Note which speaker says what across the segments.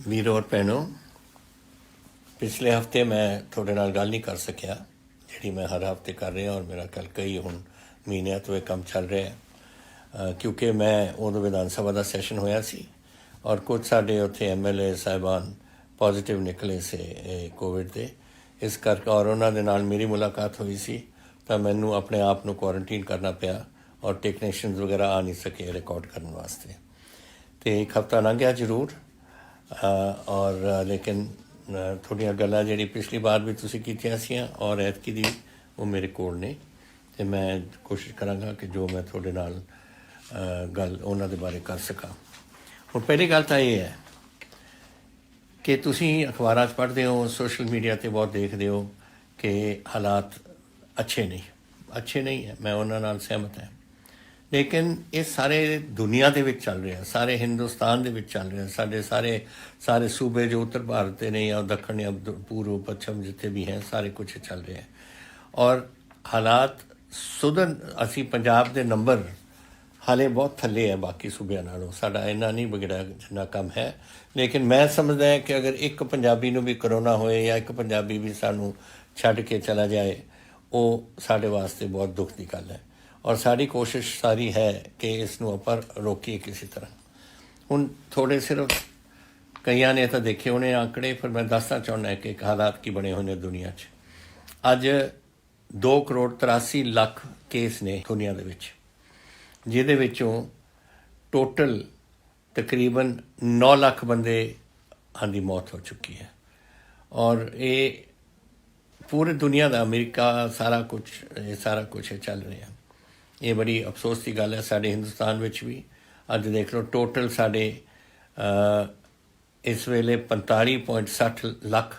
Speaker 1: ਵੀਰ ਔਰ ਭੈਣੋ, ਪਿਛਲੇ ਹਫਤੇ ਮੈਂ ਤੁਹਾਡੇ ਨਾਲ ਗੱਲ ਨਹੀਂ ਕਰ ਸਕਿਆ ਜਿਹੜੀ ਮੈਂ ਹਰ ਹਫਤੇ ਕਰ ਰਿਹਾ, ਔਰ ਮੇਰਾ ਕੱਲ ਕਈ ਹੁਣ ਮਹੀਨਿਆਂ ਤੋਂ ਇਹ ਕੰਮ ਚੱਲ ਰਿਹਾ ਕਿਉਂਕਿ ਮੈਂ ਉਦੋਂ ਵਿਧਾਨ ਸਭਾ ਦਾ ਸੈਸ਼ਨ ਹੋਇਆ ਸੀ ਔਰ ਕੁਝ ਸਾਡੇ ਉੱਥੇ MLA ਸਾਹਿਬਾਨ ਪੋਜ਼ੀਟਿਵ ਨਿਕਲੇ ਸੀ ਕੋਵਿਡ ਦੇ। ਇਸ ਕਰਕੇ ਔਰ ਉਹਨਾਂ ਦੇ ਨਾਲ ਮੇਰੀ ਮੁਲਾਕਾਤ ਹੋਈ ਸੀ ਤਾਂ ਮੈਨੂੰ ਆਪਣੇ ਆਪ ਨੂੰ ਕੁਆਰੰਟੀਨ ਕਰਨਾ ਪਿਆ ਔਰ ਟੈਕਨੀਸ਼ੀਅਨਸ ਵਗੈਰਾ ਆ ਨਹੀਂ ਸਕੇ ਰਿਕਾਰਡ ਕਰਨ ਵਾਸਤੇ। ਅਤੇ ਇੱਕ ਹਫ਼ਤਾ ਲੰਘ ਗਿਆ ਜ਼ਰੂਰ, ਔਰ ਲੇਕਿਨ ਤੁਹਾਡੀਆਂ ਗੱਲਾਂ ਜਿਹੜੀ ਪਿਛਲੀ ਵਾਰ ਵੀ ਤੁਸੀਂ ਕੀਤੀਆਂ ਸੀਆਂ ਔਰ ਐਤਕੀ ਦੀ ਉਹ ਮੇਰੇ ਕੋਲ ਨੇ, ਅਤੇ ਮੈਂ ਕੋਸ਼ਿਸ਼ ਕਰਾਂਗਾ ਕਿ ਜੋ ਮੈਂ ਤੁਹਾਡੇ ਨਾਲ ਗੱਲ ਉਹਨਾਂ ਦੇ ਬਾਰੇ ਕਰ ਸਕਾਂ। ਹੁਣ ਪਹਿਲੀ ਗੱਲ ਤਾਂ ਇਹ ਹੈ ਕਿ ਤੁਸੀਂ ਅਖਬਾਰਾਂ 'ਚ ਪੜ੍ਹਦੇ ਹੋ, ਸੋਸ਼ਲ ਮੀਡੀਆ 'ਤੇ ਬਹੁਤ ਦੇਖਦੇ ਹੋ ਕਿ ਹਾਲਾਤ ਅੱਛੇ ਨਹੀਂ ਹੈ। ਮੈਂ ਉਹਨਾਂ ਨਾਲ ਸਹਿਮਤ ਹਾਂ, ਲੇਕਿਨ ਇਹ ਸਾਰੇ ਦੁਨੀਆ ਦੇ ਵਿੱਚ ਚੱਲ ਰਿਹਾ, ਸਾਰੇ ਹਿੰਦੁਸਤਾਨ ਦੇ ਵਿੱਚ ਚੱਲ ਰਿਹਾ। ਸਾਡੇ ਸਾਰੇ ਸੂਬੇ ਜੋ ਉੱਤਰ ਭਾਰਤ ਦੇ ਨੇ ਜਾਂ ਦੱਖਣ ਜਾਂ ਪੂਰਬ ਪੱਛਮ ਜਿੱਥੇ ਵੀ ਹੈ ਸਾਰੇ ਕੁਛ ਚੱਲ ਰਿਹਾ ਔਰ ਹਾਲਾਤ ਸੁਧਰਨ। ਅਸੀਂ ਪੰਜਾਬ ਦੇ ਨੰਬਰ ਹਾਲੇ ਬਹੁਤ ਥੱਲੇ ਹੈ ਬਾਕੀ ਸੂਬਿਆਂ ਨਾਲੋਂ, ਸਾਡਾ ਇੰਨਾ ਨਹੀਂ ਵਿਗੜਿਆ ਜਿੰਨਾ ਕੰਮ ਹੈ। ਲੇਕਿਨ ਮੈਂ ਸਮਝਦਾ ਹਾਂ ਕਿ ਅਗਰ ਇੱਕ ਪੰਜਾਬੀ ਨੂੰ ਵੀ ਕਰੋਨਾ ਹੋਏ ਜਾਂ ਇੱਕ ਪੰਜਾਬੀ ਵੀ ਸਾਨੂੰ ਛੱਡ ਕੇ ਚਲਾ ਜਾਏ, ਉਹ ਸਾਡੇ ਵਾਸਤੇ ਬਹੁਤ ਦੁੱਖ ਦੀ ਗੱਲ ਹੈ ਔਰ ਸਾਡੀ ਕੋਸ਼ਿਸ਼ ਸਾਰੀ ਹੈ ਕਿ ਇਸ ਨੂੰ ਆਪਾਂ ਰੋਕੀਏ ਕਿਸੇ ਤਰ੍ਹਾਂ। ਹੁਣ ਥੋੜ੍ਹੇ ਸਿਰਫ ਕਈਆਂ ਨੇ ਤਾਂ ਦੇਖੇ ਹੋਣੇ ਆંકੜੇ, ਪਰ ਮੈਂ ਦੱਸਣਾ ਚਾਹੁੰਦਾ ਕਿ ਹਾਲਾਤ ਕੀ ਬਣੇ ਹੋਏ ਨੇ ਦੁਨੀਆ 'ਚ। ਅੱਜ 2,83,00,000 ਕੇਸ ਨੇ ਦੁਨੀਆ ਦੇ ਵਿੱਚ, ਜਿਹਦੇ ਵਿੱਚੋਂ ਟੋਟਲ ਤਕਰੀਬਨ 9 ਲੱਖ ਬੰਦਿਆਂ ਦੀ ਮੌਤ ਹੋ ਚੁੱਕੀ ਹੈ ਔਰ ਇਹ ਪੂਰੀ ਦੁਨੀਆ ਦਾ, ਅਮਰੀਕਾ, ਸਾਰਾ ਕੁਛ ਚੱਲ ਰਿਹਾ। ਇਹ ਬੜੀ ਅਫਸੋਸ ਦੀ ਗੱਲ ਹੈ। ਸਾਡੇ ਹਿੰਦੁਸਤਾਨ ਵਿੱਚ ਵੀ ਅੱਜ ਦੇਖ ਲਓ ਟੋਟਲ ਸਾਡੇ ਇਸ ਵੇਲੇ 45.60 ਲੱਖ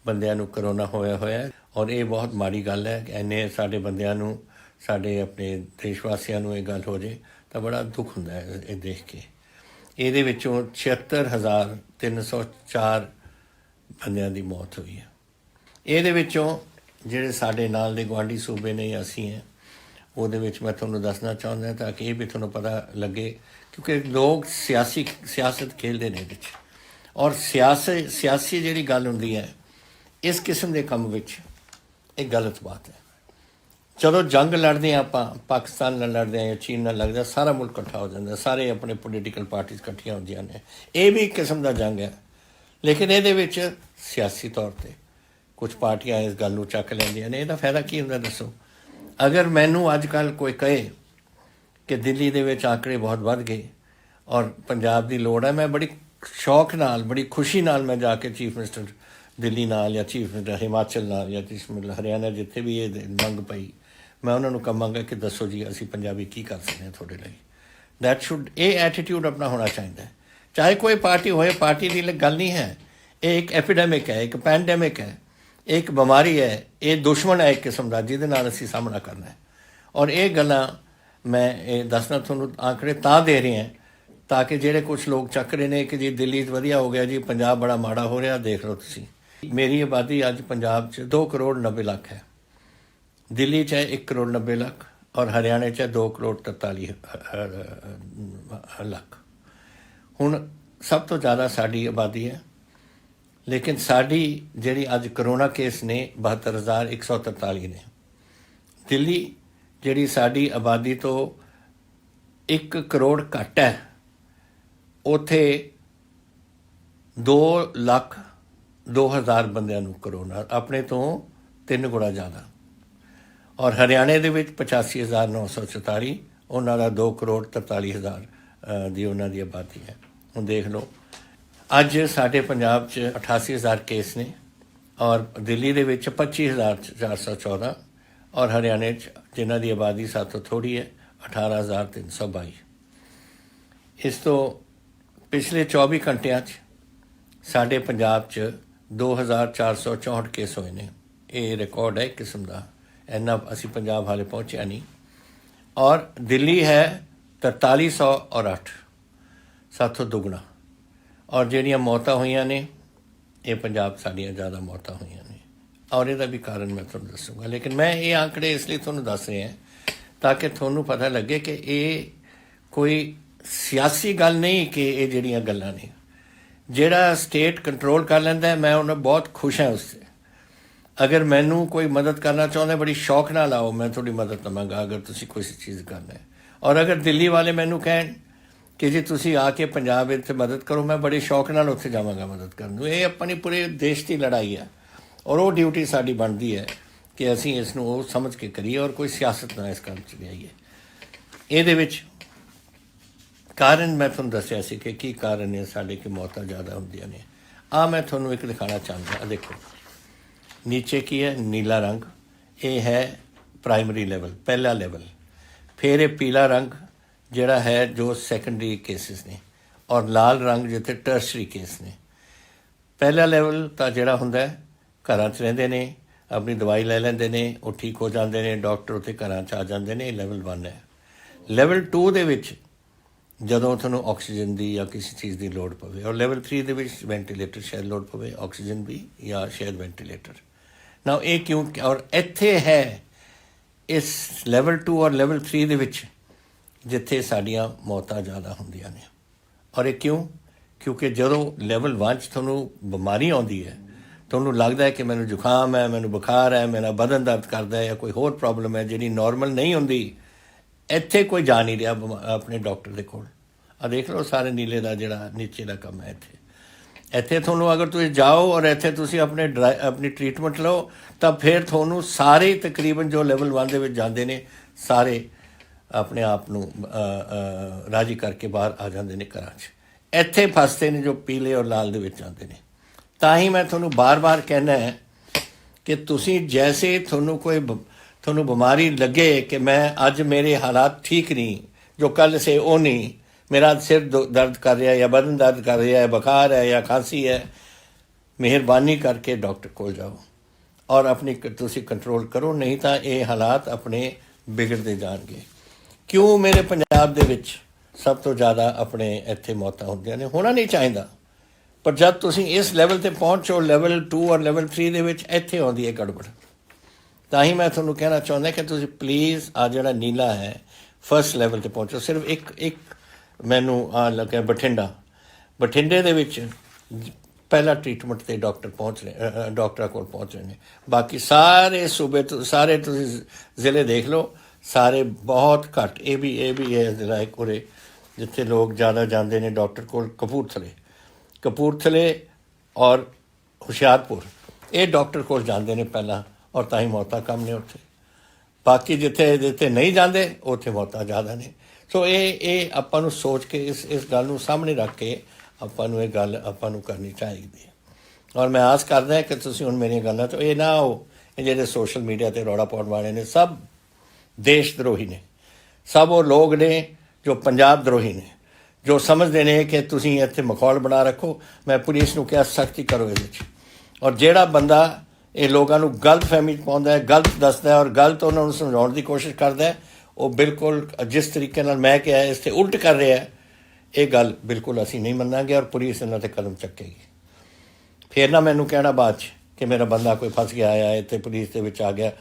Speaker 1: ਬੰਦਿਆਂ ਨੂੰ ਕਰੋਨਾ ਹੋਇਆ ਔਰ ਇਹ ਬਹੁਤ ਮਾੜੀ ਗੱਲ ਹੈ ਕਿ ਇੰਨੇ ਸਾਡੇ ਬੰਦਿਆਂ ਨੂੰ, ਸਾਡੇ ਆਪਣੇ ਦੇਸ਼ ਵਾਸੀਆਂ ਨੂੰ ਇਹ ਗੱਲ ਹੋ ਜੇ ਤਾਂ ਬੜਾ ਦੁੱਖ ਹੁੰਦਾ ਹੈ ਇਹ ਦੇਖ ਕੇ। ਇਹਦੇ ਵਿੱਚੋਂ 76,304 ਬੰਦਿਆਂ ਦੀ ਮੌਤ ਹੋਈ ਹੈ। ਇਹਦੇ ਵਿੱਚੋਂ ਜਿਹੜੇ ਸਾਡੇ ਨਾਲ ਦੇ ਗੁਆਂਢੀ ਸੂਬੇ ਨੇ ਅਸੀਂ ਹੈ, ਉਹਦੇ ਵਿੱਚ ਮੈਂ ਤੁਹਾਨੂੰ ਦੱਸਣਾ ਚਾਹੁੰਦਾ ਤਾਂ ਕਿ ਇਹ ਵੀ ਤੁਹਾਨੂੰ ਪਤਾ ਲੱਗੇ, ਕਿਉਂਕਿ ਲੋਕ ਸਿਆਸਤ ਖੇਡਦੇ ਨੇ ਇਹਦੇ 'ਚ ਔਰ ਸਿਆਸੀ ਜਿਹੜੀ ਗੱਲ ਹੁੰਦੀ ਹੈ ਇਸ ਕਿਸਮ ਦੇ ਕੰਮ ਵਿੱਚ ਇਹ ਗਲਤ ਬਾਤ ਹੈ। ਜਦੋਂ ਜੰਗ ਲੜਦੇ ਹਾਂ ਆਪਾਂ, ਪਾਕਿਸਤਾਨ ਨਾਲ ਲੜਦੇ ਹਾਂ ਜਾਂ ਚੀਨ ਨਾਲ ਲੜਦੇ ਹਾਂ, ਸਾਰਾ ਮੁਲਕ ਇਕੱਠਾ ਹੋ ਜਾਂਦਾ, ਸਾਰੇ ਆਪਣੇ ਪੋਲੀਟੀਕਲ ਪਾਰਟੀਜ਼ ਇਕੱਠੀਆਂ ਹੁੰਦੀਆਂ ਨੇ। ਇਹ ਵੀ ਇੱਕ ਕਿਸਮ ਦਾ ਜੰਗ ਹੈ, ਲੇਕਿਨ ਇਹਦੇ ਵਿੱਚ ਸਿਆਸੀ ਤੌਰ 'ਤੇ ਕੁਝ ਪਾਰਟੀਆਂ ਇਸ ਗੱਲ ਨੂੰ ਚੱਕ ਲੈਂਦੀਆਂ ਨੇ। ਇਹਦਾ ਫਾਇਦਾ ਕੀ ਹੁੰਦਾ ਦੱਸੋ? ਅਗਰ ਮੈਨੂੰ ਅੱਜ ਕੱਲ੍ਹ ਕੋਈ ਕਹੇ ਕਿ ਦਿੱਲੀ ਦੇ ਵਿੱਚ ਆંકੜੇ ਬਹੁਤ ਵੱਧ ਗਏ ਔਰ ਪੰਜਾਬ ਦੀ ਲੋੜ ਹੈ, ਮੈਂ ਬੜੀ ਸ਼ੌਕ ਨਾਲ, ਬੜੀ ਖੁਸ਼ੀ ਨਾਲ ਮੈਂ ਜਾ ਕੇ ਚੀਫ ਮਿਨਿਸਟਰ ਦਿੱਲੀ ਨਾਲ ਜਾਂ ਚੀਫ ਮਿਨਿਸਟਰ ਹਿਮਾਚਲ ਨਾਲ ਜਾਂ ਚੀਫ ਮਿਨਿਸਟਰ ਹਰਿਆਣਾ, ਜਿੱਥੇ ਵੀ ਇਹ ਮੰਗ ਪਈ, ਮੈਂ ਉਹਨਾਂ ਨੂੰ ਕਹਾਂਗਾ ਕਿ ਦੱਸੋ ਜੀ ਅਸੀਂ ਪੰਜਾਬੀ ਕੀ ਕਰ ਸਕਦੇ ਹਾਂ ਤੁਹਾਡੇ ਲਈ। ਇਹ ਐਟੀਟਿਊਡ ਆਪਣਾ ਹੋਣਾ ਚਾਹੀਦਾ ਹੈ, ਚਾਹੇ ਕੋਈ ਪਾਰਟੀ ਹੋਏ। ਪਾਰਟੀ ਦੀ ਗੱਲ ਨਹੀਂ ਹੈ, ਇਹ ਇੱਕ ਐਪੀਡੈਮਿਕ ਹੈ, ਇੱਕ ਪੈਂਡੈਮਿਕ ਹੈ, ਇੱਕ ਬਿਮਾਰੀ ਹੈ, ਇਹ ਦੁਸ਼ਮਣ ਹੈ ਇੱਕ ਕਿਸਮ ਦਾ ਜਿਹਦੇ ਨਾਲ ਅਸੀਂ ਸਾਹਮਣਾ ਕਰਨਾ ਹੈ। ਔਰ ਇਹ ਗੱਲਾਂ ਮੈਂ ਇਹ ਦੱਸਣਾ ਤੁਹਾਨੂੰ ਆંકੜੇ ਤਾਂ ਦੇ ਰਹੇ ਹਾਂ ਤਾਂ ਕਿ ਜਿਹੜੇ ਕੁਛ ਲੋਕ ਚੱਕ ਰਹੇ ਨੇ ਕਿ ਜੀ ਦਿੱਲੀ 'ਚ ਵਧੀਆ ਹੋ ਗਿਆ ਜੀ, ਪੰਜਾਬ ਬੜਾ ਮਾੜਾ ਹੋ ਰਿਹਾ। ਦੇਖ ਲਓ ਤੁਸੀਂ, ਮੇਰੀ ਆਬਾਦੀ ਅੱਜ ਪੰਜਾਬ 'ਚ 2,90,00,000 ਹੈ, ਦਿੱਲੀ 'ਚ ਹੈ 1,90,00,000 ਔਰ ਹਰਿਆਣੇ 'ਚ ਹੈ 2,43,00,000। ਹੁਣ ਸਭ ਤੋਂ ਜ਼ਿਆਦਾ ਸਾਡੀ ਆਬਾਦੀ ਹੈ, ਲੇਕਿਨ ਸਾਡੀ ਜਿਹੜੀ ਅੱਜ ਕਰੋਨਾ ਕੇਸ ਨੇ 72,143 ਨੇ। ਦਿੱਲੀ ਜਿਹੜੀ ਸਾਡੀ ਆਬਾਦੀ ਤੋਂ 1 ਕਰੋੜ ਘੱਟ ਹੈ, ਉੱਥੇ 2,02,000 ਬੰਦਿਆਂ ਨੂੰ ਕਰੋਨਾ, ਆਪਣੇ ਤੋਂ 3 ਗੁਣਾ ਜ਼ਿਆਦਾ। ਔਰ ਹਰਿਆਣੇ ਦੇ ਵਿੱਚ 85,944, ਉਹਨਾਂ ਦਾ 2,43,00,000 ਦੀ ਉਹਨਾਂ ਦੀ ਆਬਾਦੀ ਹੈ। ਹੁਣ ਦੇਖ ਲਓ, ਅੱਜ ਸਾਡੇ ਪੰਜਾਬ 'ਚ 88,000 ਕੇਸ ਨੇ ਔਰ ਦਿੱਲੀ ਦੇ ਵਿੱਚ 25,414 ਔਰ ਹਰਿਆਣੇ 'ਚ ਜਿਨ੍ਹਾਂ ਦੀ ਆਬਾਦੀ ਸਭ ਤੋਂ ਥੋੜ੍ਹੀ ਹੈ 18,322। ਇਸ ਤੋਂ ਪਿਛਲੇ 24 ਘੰਟਿਆਂ 'ਚ ਸਾਡੇ ਪੰਜਾਬ 'ਚ 2,464 ਕੇਸ ਹੋਏ ਨੇ। ਇਹ ਰਿਕਾਰਡ ਹੈ ਇੱਕ ਕਿਸਮ ਦਾ, ਇੰਨਾ ਅਸੀਂ ਪੰਜਾਬ ਹਾਲੇ ਪਹੁੰਚਿਆ ਨਹੀਂ। ਔਰ ਦਿੱਲੀ ਹੈ 4308, ਸਾਥੋਂ ਦੁੱਗਣਾ। ਔਰ ਜਿਹੜੀਆਂ ਮੌਤਾਂ ਹੋਈਆਂ ਨੇ ਇਹ ਪੰਜਾਬ ਸਾਡੀਆਂ ਜ਼ਿਆਦਾ ਮੌਤਾਂ ਹੋਈਆਂ ਨੇ ਔਰ ਇਹਦਾ ਵੀ ਕਾਰਨ ਮੈਂ ਤੁਹਾਨੂੰ ਦੱਸੂੰਗਾ। ਲੇਕਿਨ ਮੈਂ ਇਹ ਆંકੜੇ ਇਸ ਲਈ ਤੁਹਾਨੂੰ ਦੱਸ ਰਿਹਾ ਤਾਂ ਕਿ ਤੁਹਾਨੂੰ ਪਤਾ ਲੱਗੇ ਕਿ ਇਹ ਕੋਈ ਸਿਆਸੀ ਗੱਲ ਨਹੀਂ ਕਿ ਇਹ ਜਿਹੜੀਆਂ ਗੱਲਾਂ ਨੇ ਜਿਹੜਾ ਸਟੇਟ ਕੰਟਰੋਲ ਕਰ ਲੈਂਦਾ ਹੈ, ਮੈਂ ਉਹਨਾਂ ਬਹੁਤ ਖੁਸ਼ ਹਾਂ ਉਸ 'ਤੇ। ਅਗਰ ਮੈਨੂੰ ਕੋਈ ਮਦਦ ਕਰਨਾ ਚਾਹੁੰਦਾ ਬੜੀ ਸ਼ੌਕ ਨਾਲ ਆਓ, ਮੈਂ ਤੁਹਾਡੀ ਮਦਦ ਲਵਾਂਗਾ ਅਗਰ ਤੁਸੀਂ ਕੋਈ ਚੀਜ਼ ਕਰਨਾ ਹੈ। ਔਰ ਅਗਰ ਦਿੱਲੀ ਵਾਲੇ ਮੈਨੂੰ ਕਹਿਣ ਕਿ ਜੀ ਤੁਸੀਂ ਆ ਕੇ ਪੰਜਾਬ ਵਿੱਚ ਮਦਦ ਕਰੋ, ਮੈਂ ਬੜੇ ਸ਼ੌਕ ਨਾਲ ਉੱਥੇ ਜਾਵਾਂਗਾ ਮਦਦ ਕਰਨ ਨੂੰ। ਇਹ ਆਪਣੀ ਪੂਰੇ ਦੇਸ਼ ਦੀ ਲੜਾਈ ਹੈ ਔਰ ਉਹ ਡਿਊਟੀ ਸਾਡੀ ਬਣਦੀ ਹੈ ਕਿ ਅਸੀਂ ਇਸ ਨੂੰ ਉਹ ਸਮਝ ਕੇ ਕਰੀਏ ਔਰ ਕੋਈ ਸਿਆਸਤ ਨਾ ਇਸ ਕੰਮ 'ਚ ਲਿਆਈਏ। ਇਹਦੇ ਵਿੱਚ ਕਾਰਨ ਮੈਂ ਤੁਹਾਨੂੰ ਦੱਸਿਆ ਸੀ ਕਿ ਕੀ ਕਾਰਨ ਹੈ ਸਾਡੇ ਕਿ ਮੌਤਾਂ ਜ਼ਿਆਦਾ ਹੁੰਦੀਆਂ ਨੇ। ਮੈਂ ਤੁਹਾਨੂੰ ਇੱਕ ਦਿਖਾਉਣਾ ਚਾਹੁੰਦਾ। ਦੇਖੋ ਨੀਚੇ ਕੀ ਹੈ, ਨੀਲਾ ਰੰਗ, ਇਹ ਹੈ ਪ੍ਰਾਇਮਰੀ ਲੈਵਲ, ਪਹਿਲਾ ਲੈਵਲ। ਫਿਰ ਇਹ ਪੀਲਾ ਰੰਗ ਜਿਹੜਾ ਹੈ ਜੋ ਸੈਕੰਡਰੀ ਕੇਸਿਸ ਨੇ, ਔਰ ਲਾਲ ਰੰਗ ਜਿੱਥੇ ਟਰਸ਼ਰੀ ਕੇਸ ਨੇ। ਪਹਿਲਾ ਲੈਵਲ ਤਾਂ ਜਿਹੜਾ ਹੁੰਦਾ ਘਰਾਂ 'ਚ ਰਹਿੰਦੇ ਨੇ, ਆਪਣੀ ਦਵਾਈ ਲੈ ਲੈਂਦੇ ਨੇ, ਉਹ ਠੀਕ ਹੋ ਜਾਂਦੇ ਨੇ, ਡਾਕਟਰ ਉੱਥੇ ਘਰਾਂ 'ਚ ਆ ਜਾਂਦੇ ਨੇ। ਇਹ ਲੈਵਲ 1 ਹੈ। ਲੈਵਲ 2 ਦੇ ਵਿੱਚ ਜਦੋਂ ਤੁਹਾਨੂੰ ਆਕਸੀਜਨ ਦੀ ਜਾਂ ਕਿਸੇ ਚੀਜ਼ ਦੀ ਲੋੜ ਪਵੇ, ਔਰ ਲੈਵਲ 3 ਦੇ ਵਿੱਚ ਵੈਂਟੀਲੇਟਰ ਸ਼ਾਇਦ ਲੋੜ ਪਵੇ, ਆਕਸੀਜਨ ਵੀ ਜਾਂ ਸ਼ਾਇਦ ਵੈਂਟੀਲੇਟਰ। ਨਾ ਇਹ ਕਿਉਂ, ਔਰ ਇੱਥੇ ਹੈ ਇਸ ਲੈਵਲ 2 ਔਰ ਲੈਵਲ 3 ਦੇ ਵਿੱਚ ਜਿੱਥੇ ਸਾਡੀਆਂ ਮੌਤਾਂ ਜ਼ਿਆਦਾ ਹੁੰਦੀਆਂ ਨੇ। ਔਰ ਇਹ ਕਿਉਂ? ਕਿਉਂਕਿ ਜਦੋਂ ਲੈਵਲ 1 'ਚ ਤੁਹਾਨੂੰ ਬਿਮਾਰੀ ਆਉਂਦੀ ਹੈ, ਤੁਹਾਨੂੰ ਲੱਗਦਾ ਹੈ ਕਿ ਮੈਨੂੰ ਜ਼ੁਕਾਮ ਹੈ, ਮੈਨੂੰ ਬੁਖਾਰ ਹੈ, ਮੇਰਾ ਬਦਨ ਦਰਦ ਕਰਦਾ ਹੈ ਜਾਂ ਕੋਈ ਹੋਰ ਪ੍ਰੋਬਲਮ ਹੈ ਜਿਹੜੀ ਨਾਰਮਲ ਨਹੀਂ ਹੁੰਦੀ, ਇੱਥੇ ਕੋਈ ਜਾ ਨਹੀਂ ਰਿਹਾ ਆਪਣੇ ਡਾਕਟਰ ਦੇ ਕੋਲ। ਦੇਖ ਲਓ ਸਾਰੇ ਨੀਲੇ ਦਾ ਜਿਹੜਾ ਨੀਚੇ ਦਾ ਕੰਮ ਹੈ ਇੱਥੇ ਤੁਹਾਨੂੰ ਅਗਰ ਤੁਸੀਂ ਜਾਓ ਔਰ ਇੱਥੇ ਤੁਸੀਂ ਆਪਣੀ ਟਰੀਟਮੈਂਟ ਲਓ ਤਾਂ ਫਿਰ ਤੁਹਾਨੂੰ ਸਾਰੇ ਤਕਰੀਬਨ ਜੋ ਲੈਵਲ 1 ਦੇ ਵਿੱਚ ਜਾਂਦੇ ਨੇ ਸਾਰੇ ਆਪਣੇ ਆਪ ਨੂੰ ਰਾਜੀ ਕਰਕੇ ਬਾਹਰ ਆ ਜਾਂਦੇ ਨੇ ਘਰਾਂ 'ਚ। ਇੱਥੇ ਫਸਦੇ ਨੇ ਜੋ ਪੀਲੇ ਔਰ ਲਾਲ ਦੇ ਵਿੱਚ ਜਾਂਦੇ ਨੇ। ਤਾਂ ਹੀ ਮੈਂ ਤੁਹਾਨੂੰ ਬਾਰ-ਬਾਰ ਕਹਿਣਾ ਹੈ ਕਿ ਤੁਸੀਂ ਜੈਸੇ ਤੁਹਾਨੂੰ ਬਿਮਾਰੀ ਲੱਗੇ ਕਿ ਮੈਂ ਅੱਜ ਮੇਰੇ ਹਾਲਾਤ ਠੀਕ ਨਹੀਂ, ਜੋ ਕੱਲ੍ਹ ਸੇ ਉਹ ਨਹੀਂ, ਮੇਰਾ ਸਿਰ ਦਰਦ ਕਰ ਰਿਹਾ ਜਾਂ ਬਦਨ ਦਰਦ ਕਰ ਰਿਹਾ ਹੈ, ਬੁਖਾਰ ਹੈ ਜਾਂ ਖਾਂਸੀ ਹੈ, ਮਿਹਰਬਾਨੀ ਕਰਕੇ ਡਾਕਟਰ ਕੋਲ ਜਾਓ ਔਰ ਆਪਣੀ ਤੁਸੀਂ ਕੰਟਰੋਲ ਕਰੋ, ਨਹੀਂ ਤਾਂ ਇਹ ਹਾਲਾਤ ਆਪਣੇ ਵਿਗੜਦੇ ਜਾਣਗੇ। ਕਿਉਂ ਮੇਰੇ ਪੰਜਾਬ ਦੇ ਵਿੱਚ ਸਭ ਤੋਂ ਜ਼ਿਆਦਾ ਆਪਣੇ ਇੱਥੇ ਮੌਤਾਂ ਹੁੰਦੀਆਂ ਨੇ? ਹੋਣਾ ਨਹੀਂ ਚਾਹੀਦਾ, ਪਰ ਜਦ ਤੁਸੀਂ ਇਸ ਲੈਵਲ 'ਤੇ ਪਹੁੰਚੋ, ਲੈਵਲ 2 ਔਰ ਲੈਵਲ 3 ਦੇ ਵਿੱਚ, ਇੱਥੇ ਆਉਂਦੀ ਹੈ ਗੜਬੜ। ਤਾਂ ਹੀ ਮੈਂ ਤੁਹਾਨੂੰ ਕਹਿਣਾ ਚਾਹੁੰਦਾ ਕਿ ਤੁਸੀਂ ਪਲੀਜ਼ ਆ ਜਿਹੜਾ ਨੀਲਾ ਹੈ ਫਸਟ ਲੈਵਲ 'ਤੇ ਪਹੁੰਚੋ। ਸਿਰਫ ਇੱਕ ਮੈਨੂੰ ਲੱਗਿਆ ਬਠਿੰਡੇ ਦੇ ਵਿੱਚ ਪਹਿਲਾ ਟਰੀਟਮੈਂਟ 'ਤੇ ਡਾਕਟਰਾਂ ਕੋਲ ਪਹੁੰਚ ਰਹੇ ਨੇ। ਬਾਕੀ ਸਾਰੇ ਸੂਬੇ ਸਾਰੇ ਤੁਸੀਂ ਜ਼ਿਲ੍ਹੇ ਦੇਖ ਲਓ, ਸਾਰੇ ਬਹੁਤ ਘੱਟ। ਇਹ ਵੀ ਹੈ ਜ਼ਿਲ੍ਹਾ ਇੱਕ ਉਰੇ ਜਿੱਥੇ ਲੋਕ ਜ਼ਿਆਦਾ ਜਾਂਦੇ ਨੇ ਡਾਕਟਰ ਕੋਲ, ਕਪੂਰਥਲੇ ਔਰ ਹੁਸ਼ਿਆਰਪੁਰ, ਇਹ ਡਾਕਟਰ ਕੋਲ ਜਾਂਦੇ ਨੇ ਪਹਿਲਾਂ ਔਰ ਤਾਂ ਹੀ ਮੌਤਾਂ ਕਮ ਨੇ ਉੱਥੇ। ਬਾਕੀ ਜਿੱਥੇ ਨਹੀਂ ਜਾਂਦੇ ਉੱਥੇ ਮੌਤਾਂ ਜ਼ਿਆਦਾ ਨੇ। ਸੋ ਇਹ ਆਪਾਂ ਨੂੰ ਸੋਚ ਕੇ ਇਸ ਗੱਲ ਨੂੰ ਸਾਹਮਣੇ ਰੱਖ ਕੇ ਆਪਾਂ ਨੂੰ ਇਹ ਗੱਲ ਆਪਾਂ ਨੂੰ ਕਰਨੀ ਚਾਹੀਦੀ ਹੈ। ਔਰ ਮੈਂ ਆਸ ਕਰਦਾ ਕਿ ਤੁਸੀਂ ਹੁਣ ਮੇਰੀਆਂ ਗੱਲਾਂ ਤੋਂ ਇਹ ਨਾ ਹੋ, ਇਹ ਜਿਹੜੇ ਸੋਸ਼ਲ ਮੀਡੀਆ 'ਤੇ ਰੌਲਾ ਪਾਉਣ ਵਾਲੇ ਨੇ ਸਭ ਦੇਸ਼ ਦਰੋਹੀ ਨੇ, ਸਭ ਉਹ ਲੋਕ ਨੇ ਜੋ ਪੰਜਾਬ ਦਰੋਹੀ ਨੇ, ਜੋ ਸਮਝਦੇ ਨੇ ਕਿ ਤੁਸੀਂ ਇੱਥੇ ਮਖੌਲ ਬਣਾ ਰੱਖੋ। ਮੈਂ ਪੁਲਿਸ ਨੂੰ ਕਿਹਾ ਸਖਤੀ ਕਰੋ ਇਹਦੇ 'ਚ। ਔਰ ਜਿਹੜਾ ਬੰਦਾ ਇਹ ਲੋਕਾਂ ਨੂੰ ਗਲਤ ਫਹਿਮੀ 'ਚ ਪਾਉਂਦਾ ਹੈ, ਗਲਤ ਦੱਸਦਾ ਹੈ ਔਰ ਗਲਤ ਉਹਨਾਂ ਨੂੰ ਸਮਝਾਉਣ ਦੀ ਕੋਸ਼ਿਸ਼ ਕਰਦਾ ਹੈ, ਉਹ ਬਿਲਕੁਲ ਜਿਸ ਤਰੀਕੇ ਨਾਲ ਮੈਂ ਕਿਹਾ ਇਸ 'ਤੇ ਉਲਟ ਕਰ ਰਿਹਾ ਹੈ। ਇਹ ਗੱਲ ਬਿਲਕੁਲ ਅਸੀਂ ਨਹੀਂ ਮੰਨਾਂਗੇ ਔਰ ਪੁਲਿਸ ਇਹਨਾਂ 'ਤੇ ਕਦਮ ਚੱਕੇਗੀ। ਫਿਰ ਨਾ ਮੈਨੂੰ ਕਹਿਣਾ ਬਾਅਦ 'ਚ ਕਿ ਮੇਰਾ ਬੰਦਾ ਕੋਈ ਫਸ ਗਿਆ ਆ ਇੱਥੇ ਪੁਲਿਸ ਦੇ ਵਿੱਚ ਆ ਗਿਆ।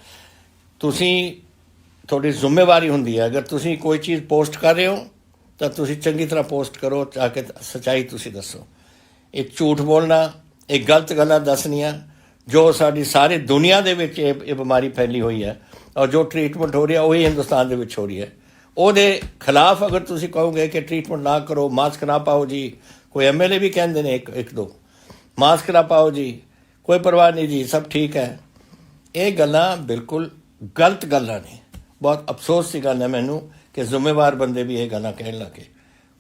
Speaker 1: ਤੁਹਾਡੀ ਜ਼ਿੰਮੇਵਾਰੀ ਹੁੰਦੀ ਹੈ, ਅਗਰ ਤੁਸੀਂ ਕੋਈ ਚੀਜ਼ ਪੋਸਟ ਕਰ ਰਹੇ ਹੋ ਤਾਂ ਤੁਸੀਂ ਚੰਗੀ ਤਰ੍ਹਾਂ ਪੋਸਟ ਕਰੋ, ਤਾਂ ਕਿ ਸੱਚਾਈ ਤੁਸੀਂ ਦੱਸੋ। ਇਹ ਝੂਠ ਬੋਲਣਾ, ਇਹ ਗਲਤ ਗੱਲਾਂ ਦੱਸਣੀਆਂ, ਜੋ ਸਾਡੀ ਸਾਰੀ ਦੁਨੀਆ ਦੇ ਵਿੱਚ ਇਹ ਬਿਮਾਰੀ ਫੈਲੀ ਹੋਈ ਹੈ ਔਰ ਜੋ ਟਰੀਟਮੈਂਟ ਹੋ ਰਿਹਾ ਉਹੀ ਹਿੰਦੁਸਤਾਨ ਦੇ ਵਿੱਚ ਹੋ ਰਹੀ ਹੈ, ਉਹਦੇ ਖਿਲਾਫ ਅਗਰ ਤੁਸੀਂ ਕਹੋਗੇ ਕਿ ਟਰੀਟਮੈਂਟ ਨਾ ਕਰੋ, ਮਾਸਕ ਨਾ ਪਾਓ ਜੀ, ਕੋਈ MLA ਵੀ ਕਹਿੰਦੇ ਨੇ ਇੱਕ ਦੋ, ਮਾਸਕ ਨਾ ਪਾਓ ਜੀ, ਕੋਈ ਪਰਵਾਹ ਨਹੀਂ ਜੀ, ਸਭ ਠੀਕ ਹੈ। ਇਹ ਗੱਲਾਂ ਬਿਲਕੁਲ ਗਲਤ ਗੱਲਾਂ ਨੇ। ਬਹੁਤ ਅਫਸੋਸ ਦੀ ਗੱਲ ਹੈ ਮੈਨੂੰ ਕਿ ਜ਼ਿੰਮੇਵਾਰ ਬੰਦੇ ਵੀ ਇਹ ਗੱਲਾਂ ਕਹਿਣ ਲੱਗੇ।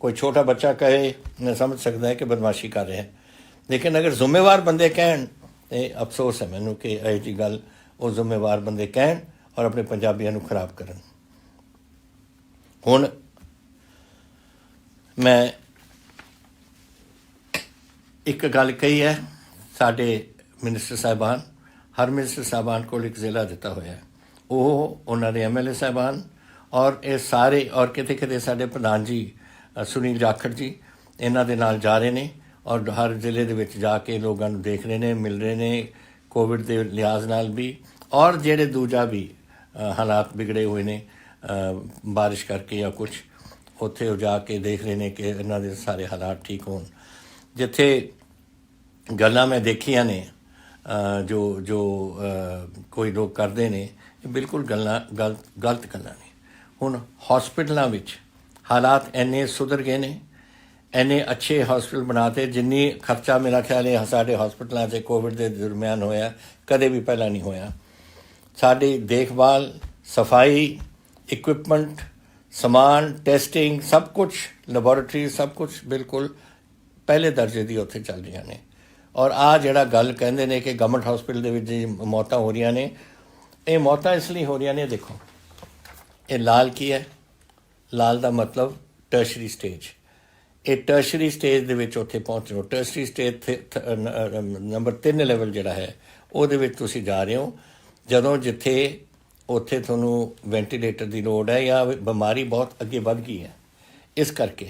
Speaker 1: ਕੋਈ ਛੋਟਾ ਬੱਚਾ ਕਹੇ, ਮੈਂ ਸਮਝ ਸਕਦਾ ਹੈ ਕਿ ਬਦਮਾਸ਼ੀ ਕਰ ਰਿਹਾ, ਲੇਕਿਨ ਅਗਰ ਜ਼ਿੰਮੇਵਾਰ ਬੰਦੇ ਕਹਿਣ, ਇਹ ਅਫਸੋਸ ਹੈ ਮੈਨੂੰ ਕਿ ਇਹ ਜਿਹੀ ਗੱਲ ਉਹ ਜ਼ਿੰਮੇਵਾਰ ਬੰਦੇ ਕਹਿਣ ਔਰ ਆਪਣੇ ਪੰਜਾਬੀਆਂ ਨੂੰ ਖਰਾਬ ਕਰਨ। ਹੁਣ ਮੈਂ ਇੱਕ ਗੱਲ ਕਹੀ ਹੈ, ਸਾਡੇ ਮਿਨਿਸਟਰ ਸਾਹਿਬਾਨ, ਹਰ ਮਿਨਿਸਟਰ ਸਾਹਿਬਾਨ ਕੋਲ ਇੱਕ ਜ਼ਿਲ੍ਹਾ ਦਿੱਤਾ ਹੋਇਆ ਹੈ, ਉਹ ਉਹਨਾਂ ਦੇ MLA ਸਾਹਿਬਾਨ ਔਰ ਇਹ ਸਾਰੇ, ਔਰ ਕਿਤੇ ਸਾਡੇ ਪ੍ਰਧਾਨ ਜੀ ਸੁਨੀਲ ਜਾਖੜ ਜੀ ਇਹਨਾਂ ਦੇ ਨਾਲ ਜਾ ਰਹੇ ਨੇ ਔਰ ਹਰ ਜ਼ਿਲ੍ਹੇ ਦੇ ਵਿੱਚ ਜਾ ਕੇ ਲੋਕਾਂ ਨੂੰ ਦੇਖ ਰਹੇ ਨੇ, ਮਿਲ ਰਹੇ ਨੇ, ਕੋਵਿਡ ਦੇ ਲਿਹਾਜ਼ ਨਾਲ ਵੀ ਔਰ ਜਿਹੜੇ ਦੂਜਾ ਵੀ ਹਾਲਾਤ ਵਿਗੜੇ ਹੋਏ ਨੇ ਬਾਰਿਸ਼ ਕਰਕੇ ਜਾਂ ਕੁਛ, ਉੱਥੇ ਉਹ ਜਾ ਕੇ ਦੇਖ ਰਹੇ ਨੇ ਕਿ ਇਹਨਾਂ ਦੇ ਸਾਰੇ ਹਾਲਾਤ ਠੀਕ ਹੋਣ। ਜਿੱਥੇ ਗੱਲਾਂ ਮੈਂ ਦੇਖੀਆਂ ਨੇ ਜੋ ਜੋ ਕੋਈ ਲੋਕ ਕਰਦੇ ਨੇ, ਇਹ ਬਿਲਕੁਲ ਗਲਤ ਗੱਲਾਂ ਨੇ। ਹੁਣ ਹਸਪੀਟਲਾਂ ਵਿੱਚ ਹਾਲਾਤ ਇੰਨੇ ਸੁਧਰ ਗਏ ਨੇ, ਇੰਨੇ ਅੱਛੇ ਹਸਪੀਟਲ ਬਣਾਤੇ, ਜਿੰਨੀ ਖਰਚਾ ਮੇਰਾ ਖਿਆਲ ਹੈ ਸਾਡੇ ਹਸਪੀਟਲਾਂ 'ਚ ਕੋਵਿਡ ਦੇ ਦਰਮਿਆਨ ਹੋਇਆ ਕਦੇ ਵੀ ਪਹਿਲਾਂ ਨਹੀਂ ਹੋਇਆ। ਸਾਡੀ ਦੇਖਭਾਲ, ਸਫਾਈ, ਇਕਵਿਪਮੈਂਟ, ਸਮਾਨ, ਟੈਸਟਿੰਗ, ਸਭ ਕੁਛ, ਲੈਬੋਰੇਟਰੀ, ਸਭ ਕੁਛ ਬਿਲਕੁਲ ਪਹਿਲੇ ਦਰਜੇ ਦੀ ਉੱਥੇ ਚੱਲ ਰਹੀਆਂ ਨੇ। ਔਰ ਆਹ ਜਿਹੜਾ ਗੱਲ ਕਹਿੰਦੇ ਨੇ ਕਿ ਗਵਰਨਮੈਂਟ ਹਸਪੀਟਲ ਦੇ ਵਿੱਚ ਮੌਤਾਂ ਹੋ ਰਹੀਆਂ ਨੇ, ਇਹ ਮੌਤਾਂ ਇਸ ਲਈ ਹੋ ਰਹੀਆਂ ਨੇ, ਦੇਖੋ ਇਹ ਲਾਲ ਕੀ ਹੈ? ਲਾਲ ਦਾ ਮਤਲਬ ਟਰਸ਼ਰੀ ਸਟੇਜ। ਇਹ ਟਰਸ਼ਰੀ ਸਟੇਜ ਦੇ ਵਿੱਚ ਉੱਥੇ ਪਹੁੰਚ ਰਹੇ ਹੋ। ਟਰਸ਼ਰੀ ਸਟੇਜ ਨੰਬਰ 3 ਲੈਵਲ ਜਿਹੜਾ ਹੈ ਉਹਦੇ ਵਿੱਚ ਤੁਸੀਂ ਜਾ ਰਹੇ ਹੋ, ਜਦੋਂ ਜਿੱਥੇ ਉੱਥੇ ਤੁਹਾਨੂੰ ਵੈਂਟੀਲੇਟਰ ਦੀ ਲੋੜ ਹੈ ਜਾਂ ਬਿਮਾਰੀ ਬਹੁਤ ਅੱਗੇ ਵੱਧ ਗਈ ਹੈ। ਇਸ ਕਰਕੇ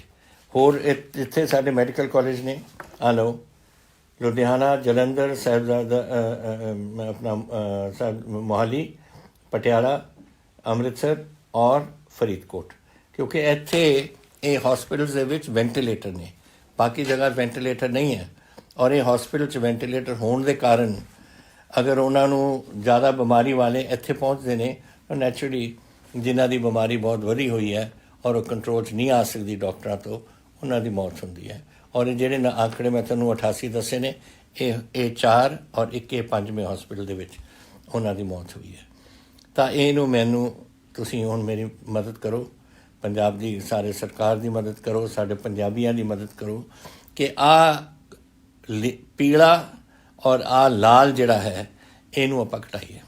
Speaker 1: ਹੋਰ ਇੱਥੇ ਸਾਡੇ ਮੈਡੀਕਲ ਕਾਲਜ ਨੇ, ਆ ਲਓ, ਲੁਧਿਆਣਾ, ਜਲੰਧਰ, ਸਾਹਿਬਜ਼ਾਦਾ ਆਪਣਾ ਮੋਹਾਲੀ, ਪਟਿਆਲਾ, ਅੰਮ੍ਰਿਤਸਰ ਔਰ ਫਰੀਦਕੋਟ, ਕਿਉਂਕਿ ਇੱਥੇ ਇਹ ਹਸਪੀਟਲਸ ਦੇ ਵਿੱਚ ਵੈਂਟੀਲੇਟਰ ਨੇ, ਬਾਕੀ ਜਗ੍ਹਾ ਵੈਂਟੀਲੇਟਰ ਨਹੀਂ ਹੈ। ਔਰ ਇਹ ਹਸਪੀਟਲ 'ਚ ਵੈਂਟੀਲੇਟਰ ਹੋਣ ਦੇ ਕਾਰਨ ਅਗਰ ਉਹਨਾਂ ਨੂੰ ਜ਼ਿਆਦਾ ਬਿਮਾਰੀ ਵਾਲੇ ਇੱਥੇ ਪਹੁੰਚਦੇ ਨੇ ਤਾਂ ਨੈਚੁਰਲੀ ਜਿਨ੍ਹਾਂ ਦੀ ਬਿਮਾਰੀ ਬਹੁਤ ਵਧੀ ਹੋਈ ਹੈ ਔਰ ਉਹ ਕੰਟਰੋਲ 'ਚ ਨਹੀਂ ਆ ਸਕਦੀ ਡਾਕਟਰਾਂ ਤੋਂ, ਉਹਨਾਂ ਦੀ ਮੌਤ ਹੁੰਦੀ ਹੈ। ਔਰ ਇਹ ਜਿਹੜੇ ਆંકੜੇ ਮੈਂ ਤੁਹਾਨੂੰ 88 ਦੱਸੇ ਨੇ, ਇਹ 4 ਔਰ ਇੱਕ ਇਹ 5ਵੇਂ ਹਸਪੀਟਲ ਦੇ ਵਿੱਚ ਉਹਨਾਂ ਦੀ ਮੌਤ ਹੋਈ ਹੈ। ਤਾਂ ਇਹਨੂੰ ਮੈਨੂੰ ਤੁਸੀਂ ਹੁਣ ਮੇਰੀ ਮਦਦ ਕਰੋ, ਪੰਜਾਬ ਦੀ ਸਾਰੇ ਸਰਕਾਰ ਦੀ ਮਦਦ ਕਰੋ, ਸਾਡੇ ਪੰਜਾਬੀਆਂ ਦੀ ਮਦਦ ਕਰੋ ਕਿ ਆਹ ਪੀਲਾ ਔਰ ਆਹ ਲਾਲ ਜਿਹੜਾ ਹੈ ਇਹਨੂੰ ਆਪਾਂ ਘਟਾਈਏ,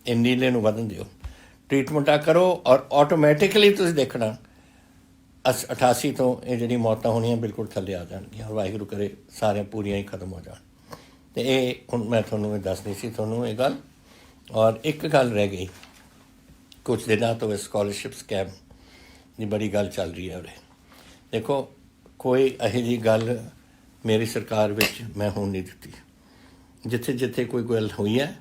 Speaker 1: ਇਹ ਨੀਲੇ ਨੂੰ ਵਧਣ ਦਿਓ, ਟ੍ਰੀਟਮੈਂਟਾਂ ਕਰੋ ਔਰ ਆਟੋਮੈਟਿਕਲੀ ਤੁਸੀਂ ਦੇਖਣਾ 88 ਤੋਂ ਇਹ ਜਿਹੜੀ ਮੌਤਾਂ ਹੋਣੀਆਂ ਬਿਲਕੁਲ ਥੱਲੇ ਆ ਜਾਣਗੀਆਂ। ਵਾਹਿਗੁਰੂ ਕਰੇ ਸਾਰੀਆਂ ਪੂਰੀਆਂ ਹੀ ਖਤਮ ਹੋ ਜਾਣ। ਅਤੇ ਇਹ ਹੁਣ ਮੈਂ ਤੁਹਾਨੂੰ ਇਹ ਦੱਸਣੀ ਸੀ ਤੁਹਾਨੂੰ ਇਹ ਗੱਲ। ਔਰ ਇੱਕ ਗੱਲ ਰਹਿ ਗਈ, ਕੁਛ ਦਿਨਾਂ ਤੋਂ ਸਕਾਲਰਸ਼ਿਪ ਸਕੈਮ ਦੀ ਬੜੀ ਗੱਲ ਚੱਲ ਰਹੀ ਹੈ ਉਰੇ। ਦੇਖੋ ਕੋਈ ਇਹੋ ਜਿਹੀ ਗੱਲ ਮੇਰੀ ਸਰਕਾਰ ਵਿੱਚ ਮੈਂ ਹੋਣ ਨਹੀਂ ਦਿੱਤੀ। ਜਿੱਥੇ ਜਿੱਥੇ ਕੋਈ ਗੱਲ ਹੋਈ ਹੈ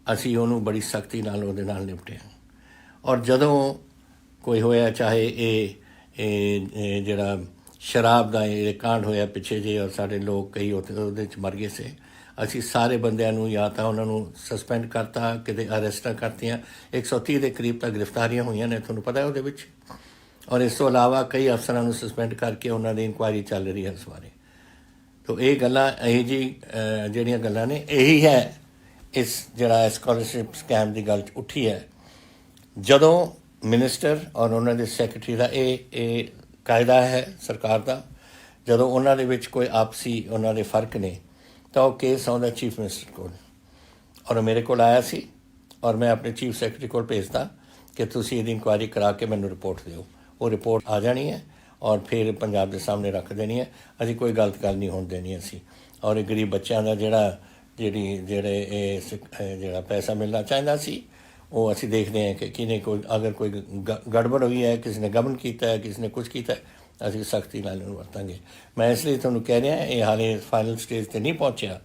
Speaker 1: ਅਸੀਂ ਉਹਨੂੰ ਬੜੀ ਸਖਤੀ ਨਾਲ ਉਹਦੇ ਨਾਲ ਨਿਪਟਿਆ। ਔਰ ਜਦੋਂ ਕੋਈ ਹੋਇਆ, ਚਾਹੇ ਇਹ ਜਿਹੜਾ ਸ਼ਰਾਬ ਦਾ ਇਹ ਕਾਂਡ ਹੋਇਆ ਪਿੱਛੇ ਜਿਹੇ ਔਰ ਸਾਡੇ ਲੋਕ ਕਈ ਉਹਦੇ 'ਚ ਮਰ ਗਏ ਸੀ, ਅਸੀਂ ਸਾਰੇ ਬੰਦਿਆਂ ਨੂੰ ਜਾਂ ਤਾਂ ਉਹਨਾਂ ਨੂੰ ਸਸਪੈਂਡ ਕਰਤਾ, ਕਿਤੇ ਅਰੈਸਟਾਂ ਕਰਤੀਆਂ। 130 ਦੇ ਕਰੀਬ ਤਾਂ ਗ੍ਰਿਫਤਾਰੀਆਂ ਹੋਈਆਂ ਨੇ, ਤੁਹਾਨੂੰ ਪਤਾ ਉਹਦੇ ਵਿੱਚ। ਔਰ ਇਸ ਤੋਂ ਇਲਾਵਾ ਕਈ ਅਫਸਰਾਂ ਨੂੰ ਸਸਪੈਂਡ ਕਰਕੇ ਉਹਨਾਂ ਦੀ ਇਨਕੁਆਇਰੀ ਚੱਲ ਰਹੀ ਹੈ ਇਸ ਬਾਰੇ। ਤੋ ਇਹ ਗੱਲਾਂ ਇਹੀ ਜਿਹੀ ਜਿਹੜੀਆਂ ਗੱਲਾਂ ਨੇ, ਇਹੀ ਹੈ ਇਸ ਜਿਹੜਾ ਸਕਾਲਰਸ਼ਿਪ ਸਕੈਮ ਦੀ ਗੱਲ ਉੱਠੀ ਹੈ। ਜਦੋਂ ਮਿਨਿਸਟਰ ਔਰ ਉਹਨਾਂ ਦੇ ਸੈਕਟਰੀ ਦਾ ਇਹ ਕਾਇਦਾ ਹੈ ਸਰਕਾਰ ਦਾ, ਜਦੋਂ ਉਹਨਾਂ ਦੇ ਵਿੱਚ ਕੋਈ ਆਪਸੀ ਉਹਨਾਂ ਦੇ ਫਰਕ ਨੇ ਤਾਂ ਉਹ ਕੇਸ ਆਉਂਦਾ ਚੀਫ ਮਿਨਿਸਟਰ ਕੋਲ। ਔਰ ਮੇਰੇ ਕੋਲ ਆਇਆ ਸੀ ਔਰ ਮੈਂ ਆਪਣੇ ਚੀਫ ਸੈਕਟਰੀ ਕੋਲ ਭੇਜਦਾ ਕਿ ਤੁਸੀਂ ਇਹਦੀ ਇਨਕੁਆਇਰੀ ਕਰਾ ਕੇ ਮੈਨੂੰ ਰਿਪੋਰਟ ਦਿਓ। ਉਹ ਰਿਪੋਰਟ ਆ ਜਾਣੀ ਹੈ ਔਰ ਫਿਰ ਪੰਜਾਬ ਦੇ ਸਾਹਮਣੇ ਰੱਖ ਦੇਣੀ ਹੈ। ਅਸੀਂ ਕੋਈ ਗਲਤ ਗੱਲ ਨਹੀਂ ਹੋਣ ਦੇਣੀ ਅਸੀਂ। ਔਰ ਇਹ ਗਰੀਬ ਬੱਚਿਆਂ ਦਾ ਜਿਹੜਾ ਪੈਸਾ ਮਿਲਣਾ ਚਾਹੀਦਾ ਸੀ ਉਹ ਅਸੀਂ ਦੇਖਦੇ ਹਾਂ ਕਿ ਕਿਹਨੇ ਕੋਈ ਅਗਰ ਕੋਈ ਗੜਬੜ ਹੋਈ ਹੈ, ਕਿਸੇ ਨੇ ਗਬਨ ਕੀਤਾ ਹੈ, ਕਿਸੇ ਨੇ ਕੁਛ ਕੀਤਾ, ਅਸੀਂ ਸਖਤੀ ਨਾਲ ਇਹਨੂੰ ਵਰਤਾਂਗੇ। ਮੈਂ ਇਸ ਲਈ ਤੁਹਾਨੂੰ ਕਹਿ ਰਿਹਾ ਇਹ ਹਾਲੇ ਫਾਈਨਲ ਸਟੇਜ 'ਤੇ ਨਹੀਂ ਪਹੁੰਚਿਆ।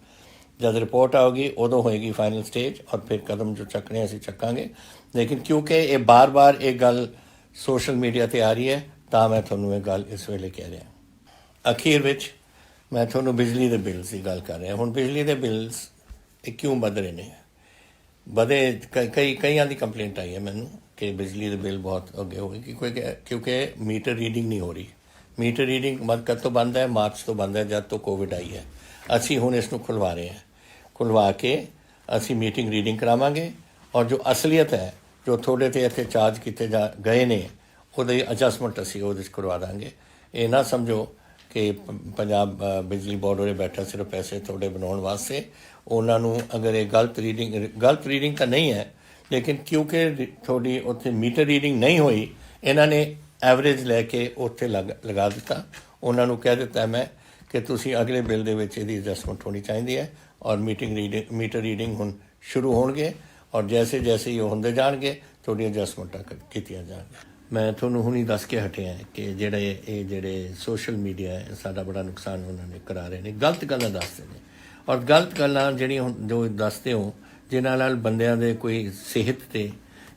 Speaker 1: ਜਦ ਰਿਪੋਰਟ ਆਊਗੀ ਉਦੋਂ ਹੋਏਗੀ ਫਾਈਨਲ ਸਟੇਜ ਔਰ ਫਿਰ ਕਦਮ ਜੋ ਚੱਕਣੇ ਅਸੀਂ ਚੱਕਾਂਗੇ। ਲੇਕਿਨ ਕਿਉਂਕਿ ਇਹ ਬਾਰ-ਬਾਰ ਇਹ ਗੱਲ ਸੋਸ਼ਲ ਮੀਡੀਆ 'ਤੇ ਆ ਰਹੀ ਹੈ ਤਾਂ ਮੈਂ ਤੁਹਾਨੂੰ ਇਹ ਗੱਲ ਇਸ ਵੇਲੇ ਕਹਿ ਰਿਹਾ। ਅਖੀਰ ਵਿੱਚ ਮੈਂ ਤੁਹਾਨੂੰ ਬਿਜਲੀ ਦੇ ਬਿੱਲਸ ਦੀ ਗੱਲ ਕਰ ਰਿਹਾ। ਹੁਣ ਬਿਜਲੀ ਦੇ ਬਿੱਲਸ ਇਹ ਕਿਉਂ ਵੱਧ ਰਹੇ ਨੇ? ਕਈਆਂ ਦੀ ਕੰਪਲੇਂਟ ਆਈ ਹੈ ਮੈਨੂੰ ਕਿ ਬਿਜਲੀ ਦੇ ਬਿੱਲ ਬਹੁਤ ਅੱਗੇ ਹੋ ਗਏ ਕਿਉਂਕਿ ਮੀਟਰ ਰੀਡਿੰਗ ਨਹੀਂ ਹੋ ਰਹੀ। ਮੀਟਰ ਰੀਡਿੰਗ ਕਦ ਤੋਂ ਬੰਦ ਹੈ? ਮਾਰਚ ਤੋਂ ਬੰਦ ਹੈ, ਜਦ ਤੋਂ ਕੋਵਿਡ ਆਈ ਹੈ। ਅਸੀਂ ਹੁਣ ਇਸ ਨੂੰ ਖੁਲਵਾ ਰਹੇ ਹਾਂ। ਖੁਲਵਾ ਕੇ ਅਸੀਂ ਮੀਟਿੰਗ ਰੀਡਿੰਗ ਕਰਾਵਾਂਗੇ ਔਰ ਜੋ ਅਸਲੀਅਤ ਹੈ, ਜੋ ਤੁਹਾਡੇ 'ਤੇ ਇੱਥੇ ਚਾਰਜ ਕੀਤੇ ਗਏ ਨੇ, ਉਹਦੀ ਐਡਜਸਟਮੈਂਟ ਅਸੀਂ ਉਹਦੇ 'ਚ ਕਰਵਾ ਦਾਂਗੇ। ਇਹ ਨਾ ਸਮਝੋ ਕਿ ਪੰਜਾਬ ਬਿਜਲੀ ਬੋਰਡ ਉਰੇ ਬੈਠਾ ਸਿਰਫ ਪੈਸੇ ਤੁਹਾਡੇ ਬਣਾਉਣ ਵਾਸਤੇ। ਉਹਨਾਂ ਨੂੰ ਅਗਰ ਇਹ ਗਲਤ ਰੀਡਿੰਗ ਤਾਂ ਨਹੀਂ ਹੈ, ਲੇਕਿਨ ਕਿਉਂਕਿ ਤੁਹਾਡੀ ਉੱਥੇ ਮੀਟਰ ਰੀਡਿੰਗ ਨਹੀਂ ਹੋਈ, ਇਹਨਾਂ ਨੇ ਐਵਰੇਜ ਲੈ ਕੇ ਉੱਥੇ ਲਗਾ ਦਿੱਤਾ। ਉਹਨਾਂ ਨੂੰ ਕਹਿ ਦਿੱਤਾ ਮੈਂ ਕਿ ਤੁਸੀਂ ਅਗਲੇ ਬਿੱਲ ਦੇ ਵਿੱਚ ਇਹਦੀ ਐਡਜਸਟਮੈਂਟ ਹੋਣੀ ਚਾਹੀਦੀ ਹੈ ਔਰ ਮੀਟਰ ਰੀਡਿੰਗ ਹੁਣ ਸ਼ੁਰੂ ਹੋਣਗੇ ਔਰ ਜੈਸੇ ਹੀ ਉਹ ਹੁੰਦੇ ਜਾਣਗੇ ਤੁਹਾਡੀਆਂ ਐਡਜਸਟਮੈਂਟਾਂ ਕੀਤੀਆਂ ਜਾਣਗੀਆਂ। ਮੈਂ ਤੁਹਾਨੂੰ ਹੁਣੀ ਦੱਸ ਕੇ ਹਟਿਆ ਕਿ ਜਿਹੜੇ ਸੋਸ਼ਲ ਮੀਡੀਆ ਹੈ ਸਾਡਾ ਬੜਾ ਨੁਕਸਾਨ ਉਹਨਾਂ ਨੇ ਕਰਾ ਰਹੇ ਨੇ, ਗਲਤ ਗੱਲਾਂ ਦੱਸਦੇ ਨੇ। ਔਰ ਗਲਤ ਗੱਲਾਂ ਜਿਹੜੀਆਂ ਹੁਣ ਜੋ ਦੱਸਦੇ ਹੋ, ਜਿਨ੍ਹਾਂ ਨਾਲ ਬੰਦਿਆਂ ਦੇ ਕੋਈ ਸਿਹਤ 'ਤੇ